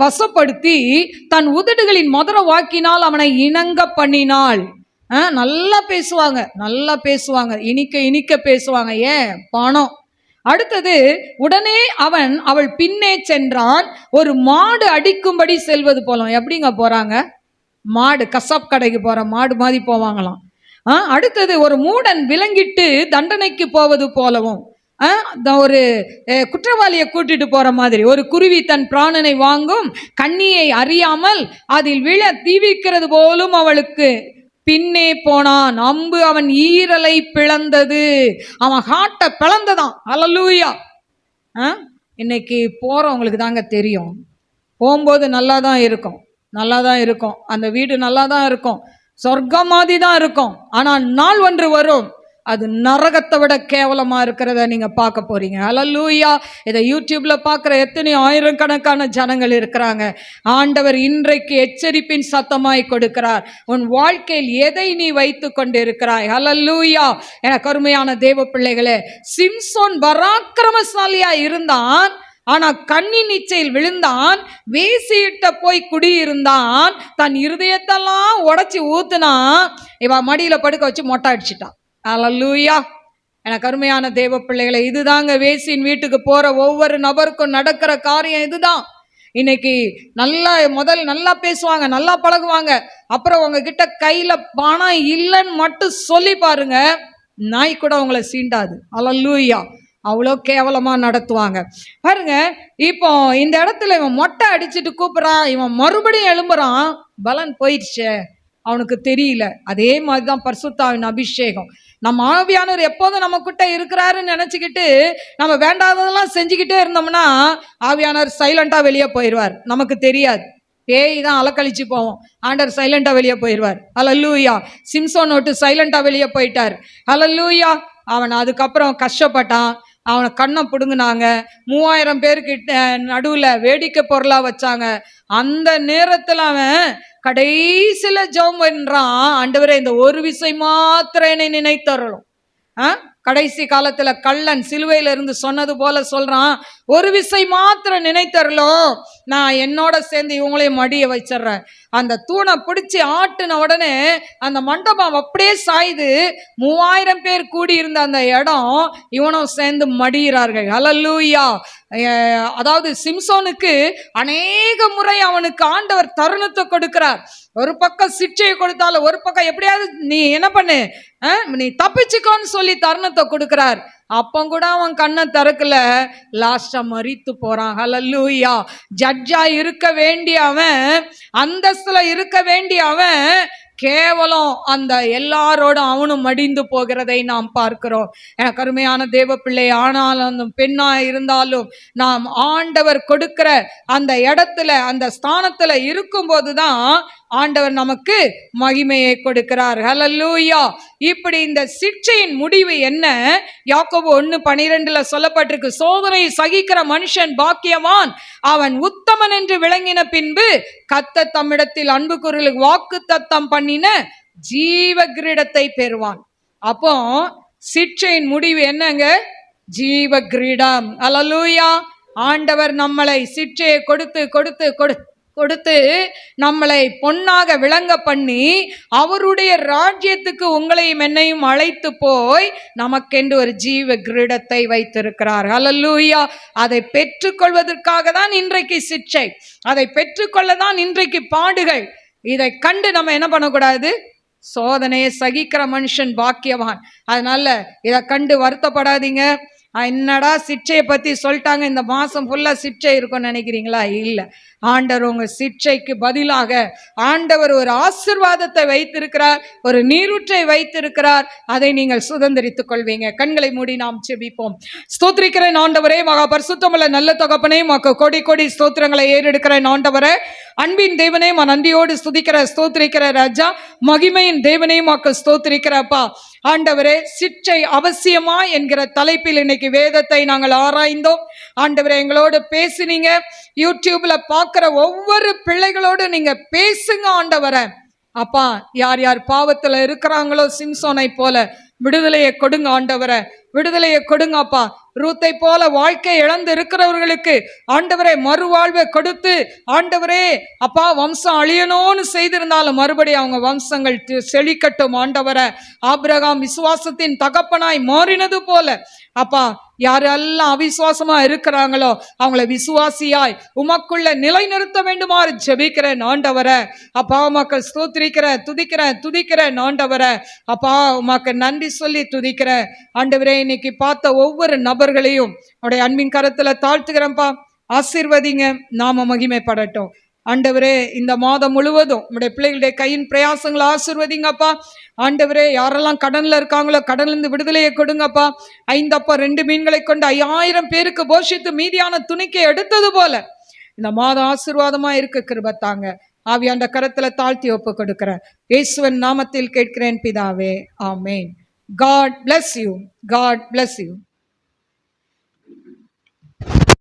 வசப்படுத்தி தன் உதடுகளின் மதுர வாக்கினால் அவனை இணங்க பண்ணினாள். நல்லா பேசுவாங்க, நல்லா பேசுவாங்க, இனிக்க இனிக்க பேசுவாங்க. ஏன், பணம். அடுத்தது, உடனே அவள் பின்னே சென்றான், ஒரு மாடு அடிக்கும்படி செல்வது போலாம். எப்படிங்க போறாங்க, மாடு கசாப் கடைக்கு போற மாடு மாதிரி போவாங்களாம். அடுத்தது, ஒரு மூடன் விலங்கிட்டு தண்டனைக்கு போவது போலவும், ஒரு குற்றவாளியை கூட்டிட்டு போற மாதிரி, ஒரு குருவி தன் பிராணனை வாங்கும் கண்ணியை அறியாமல் அதில் விழ தீவிக்கிறது போலும் அவளுக்கு பின்னே போனான். அம்பு அவன் ஈரலை பிளந்தது, அவன் ஹார்ட்டை பிளந்ததான். அல்லேலூயா. இன்னைக்கு போறவங்களுக்கு தாங்க தெரியும். போகும்போது நல்லா தான் இருக்கும், நல்லா தான் இருக்கும், அந்த வீடு நல்லா தான் இருக்கும், சொர்க்கம் மாதிரி தான் இருக்கும். ஆனால் நாள் ஒன்று வரும், அது நரகத்தை விட கேவலமாக இருக்கிறத நீங்கள் பார்க்க போறீங்க. அல்லேலூயா. இதை யூடியூப்ல பார்க்குற எத்தனையோ ஆயிரக்கணக்கான ஜனங்கள் இருக்கிறாங்க. ஆண்டவர் இன்றைக்கு எச்சரிப்பின் சத்தமாய் கொடுக்கிறார். உன் வாழ்க்கையில் எதை நீ வைத்து கொண்டு இருக்கிறாய்? அல்லேலூயா. எனக்கு அருமையான தேவ பிள்ளைகளே, சிம்சோன் பராக்கிரமசாலியா இருந்தான், ஆனா கண்ணின் இச்சையில் விழுந்தான், வேசியிட்ட போய் குடியிருந்தான், தன் இருதயத்தெல்லாம் உடைச்சி ஊத்துனான், இவ மடியில படுக்க வச்சு மொட்டை அடிச்சிட்டான். அல்லேலூயா. எனக்கு அருமையான தேவ பிள்ளைகளை, இதுதாங்க வேசியின் வீட்டுக்கு போற ஒவ்வொரு நபருக்கும் நடக்கிற காரியம் இதுதான். இன்னைக்கு நல்லா பேசுவாங்க, நல்லா பழகுவாங்க, அப்புறம் உங்ககிட்ட கையில பணம் இல்லைன்னு மட்டும் சொல்லி பாருங்க, நாய் கூட உங்களை சீண்டாது. அல்லேலூயா. அவ்வளோ கேவலமா நடத்துவாங்க பாருங்க. இப்போ இந்த இடத்துல இவன் மொட்டை அடிச்சுட்டு கூப்பிட்றான், இவன் மறுபடியும் எழும்புறான், பலன் போயிடுச்சே அவனுக்கு தெரியல. அதே மாதிரிதான் பரிசுத்தாவின் அபிஷேகம். நம்ம ஆவியானவர் எப்போதும் நம்ம கிட்ட இருக்கிறாருன்னு நினைச்சுக்கிட்டு நம்ம வேண்டாததெல்லாம் செஞ்சுக்கிட்டே இருந்தோம்னா ஆவியானவர் சைலண்டா வெளியே போயிடுவார், நமக்கு தெரியாது. பேய் தான் அலக்கழிச்சு போவோம், ஆண்டவர் சைலண்டா வெளியே போயிடுவார். ஹல்லேலூயா. சிம்சோன் விட்டு சைலண்டா வெளியே போயிட்டார். ஹல்லேலூயா. அவன் அதுக்கப்புறம் கஷ்டப்பட்டான், அவனை கண்ணை பிடுங்கினாங்க, 3000 பேருக்கிட்ட நடுவில் வேடிக்கை பொருளா வச்சாங்க. அந்த நேரத்தில் அவன் கடைசியில ஜெபம் பண்றான், ஆண்டவரே இந்த ஒரு விசை மாத்திரம் என்னை நினைத்தருளும். கடைசி காலத்துல கள்ளன் சிலுவையில இருந்து சொன்னது போல சொல்றான், ஒரு விசை மாத்திரம் நினைத்தருளும், நான் என்னோட சேர்ந்து இவங்களையும் மடிய வச்சிடுறேன். அந்த தூணை பிடிச்சி ஆட்டுன உடனே அந்த மண்டபம் அப்படியே சாயுது. 3000 பேர் கூடி இருந்த அந்த இடம் இவனும் சேர்ந்து மடியிறார்கள். ஹல்லேலூயா. அதாவது சிம்சோனுக்கு அநேக முறை அவனுக்கு ஆண்டவர் தருணத்தை கொடுக்கிறார். ஒரு பக்கம் சிட்சையை கொடுத்தாலும் ஒரு பக்கம் எப்படியாவது நீ என்ன பண்ணு, நீ தப்பிச்சுக்கோன்னு சொல்லி தருணத்தை கொடுக்கிறார். அப்போ கூட அவன் கண்ணை திறக்கல, லாஸ்டா மரித்து போறான். ஹல்லேலூயா. ஜட்ஜா இருக்க வேண்டிய அவன், அந்தஸ்துல இருக்க வேண்டிய அவன் கேவலம் அந்த எல்லாரோடும் அவனும் மடிந்து போகிறதை நாம் பார்க்கிறோம். எனக்கு அருமையான தேவ பிள்ளை, ஆனாலும் பெண்ணா இருந்தாலும் நாம் ஆண்டவர் கொடுக்கிற அந்த இடத்துல அந்த ஸ்தானத்துல இருக்கும் போதுதான் ஆண்டவர் நமக்கு மகிமையை கொடுக்கிறார். ஹல்லேலூயா. இப்படி இந்த சிட்சையின் முடிவு என்ன? யாக்கோபு 1:12 சொல்லப்பட்டிருக்கு, சோதனை சகிக்கிற மனுஷன் பாக்கியவான், அவன் உத்தமன் என்று விளங்கின பின்பு கர்த்தர் தம்மிடத்தில் அன்பு கூறுகளுக்கு வாக்கு தத்தம் பண்ணின ஜீவ கிரீடத்தை பெறுவான். அப்போ சிட்சையின் முடிவு என்னங்க? ஜீவ கிரீடம். ஹல்லேலூயா. ஆண்டவர் நம்மளை சிட்சையை கொடுத்து நம்மளை பொன்னாக விளங்க பண்ணி அவருடைய ராஜ்யத்துக்கு உங்களையும் என்னையும் அழைத்து போய் நமக்கென்று ஒரு ஜீவ கிரீடத்தை வைத்திருக்கிறார். ஹல்லேலூயா. அதை பெற்றுக்கொள்வதற்காக தான் இன்றைக்கு சிட்சை, அதை பெற்றுக்கொள்ள தான் இன்றைக்கு பாடுகள். இதை கண்டு நம்ம என்ன பண்ணக்கூடாது? சோதனையை சகிக்கிற மனுஷன் பாக்கியவான். அதனால இதை கண்டு வருத்தப்படாதீங்க. என்னடா சிட்சையை பத்தி சொல்லிட்டாங்க, இந்த மாசம் ஃபுல்லா சிட்சை இருக்கும்னு நினைக்கிறீங்களா? இல்லை. ஆண்டவர் உங்க சிட்சைக்கு பதிலாக ஆண்டவர் ஒரு ஆசீர்வாதத்தை வைத்திருக்கிறார், ஒரு நீரூற்றை வைத்திருக்கிறார். அதை நீங்கள் சுதந்திரித்துக் கொள்வீங்க. கண்களை மூடி நாம் செபிப்போம். ஸ்தோத்திரிக்கிறேன் ஆண்டவரே, மகா பரிசுத்தமுள்ள நல்ல தகப்பனே, மக்க கோடி கோடி ஸ்தோத்திரங்களை ஏறெடுக்கிறேன் ஆண்டவரே. அன்பின் தேவனே, நன்றியோடு ஸ்துதிக்கிற ஸ்தோத்திரிக்கிற ராஜா, மகிமையின் தேவனே, மக்க ஸ்தோத்திரிக்கிறப்பா. ஆண்டவரே, சிட்சை அவசியமா என்கிற தலைப்பில் இன்னைக்கு வேதத்தை நாங்கள் ஆராய்ந்தோம். ஆண்டவரே, எங்களோடு பேசினீங்க. யூடியூப்ல பார்க்கிற ஒவ்வொரு பிள்ளைகளோடு நீங்க பேசுங்க ஆண்டவரே. அப்பா, யார் யார் பாவத்துல இருக்கிறாங்களோ சிம்சோனை போல விடுதலையை கொடுங்க ஆண்டவரே, விடுதலையை கொடுங்க அப்பா. ரூத்தை போல வாழ்க்கை இழந்து இருக்கிறவர்களுக்கு ஆண்டவரே மறுவாழ்வை கொடுத்து, ஆண்டவரே அப்பா, வம்சம் அழியணும்னு செய்திருந்தாலும் மறுபடியும் அவங்க வம்சங்கள் செழிக்கட்டும் ஆண்டவரே. ஆபிரகாம் விசுவாசத்தின் தகப்பனாய் மாறினது போல அப்பா, யாரெல்லாம் அவிசுவாசமா இருக்கிறாங்களோ அவங்கள விசுவாசியாய் உமக்குள்ள நிலைநிறுத்த வேண்டுமாறு ஜெபிக்கிறேன் ஆண்டவரே. அப்பா, உமக்கு ஸ்தோத்திரிக்கிறேன், துதிக்கிறேன் ஆண்டவரே. அப்பா, உமக்கு நன்றி சொல்லி துதிக்கிறேன் ஆண்டவரே. இன்னைக்கு பார்த்த ஒவ்வொரு நபர்களையும் உடைய அன்பின் கரத்துல தாழ்த்துக்கிறேன்ப்பா. ஆசீர்வதிங்க, நாம மகிமைப்படட்டும் ஆண்டவரே. இந்த மாதம் முழுவதும் நம்முடைய பிள்ளைகளுடைய கையின் பிரயாசங்களை ஆசீர்வதிங்கப்பா ஆண்டவரே. யாரெல்லாம் கடன்ல இருக்காங்களோ கடன்ல இருந்து விடுதலையை கொடுங்கப்பா. 5 அப்பா 2 மீன்களை கொண்டு 5000 பேருக்கு போஷித்து மீதியான துணிக்கை எடுத்தது போல இந்த மாதம் ஆசீர்வாதமா இருக்க கிருபத்தாங்க. ஆவியாண்ட கரத்துல தாழ்த்தி ஒப்பு கொடுக்கிறேன். இயேசுவின் நாமத்தில் கேட்கிறேன் பிதாவே, ஆமேன். God bless you. God bless you.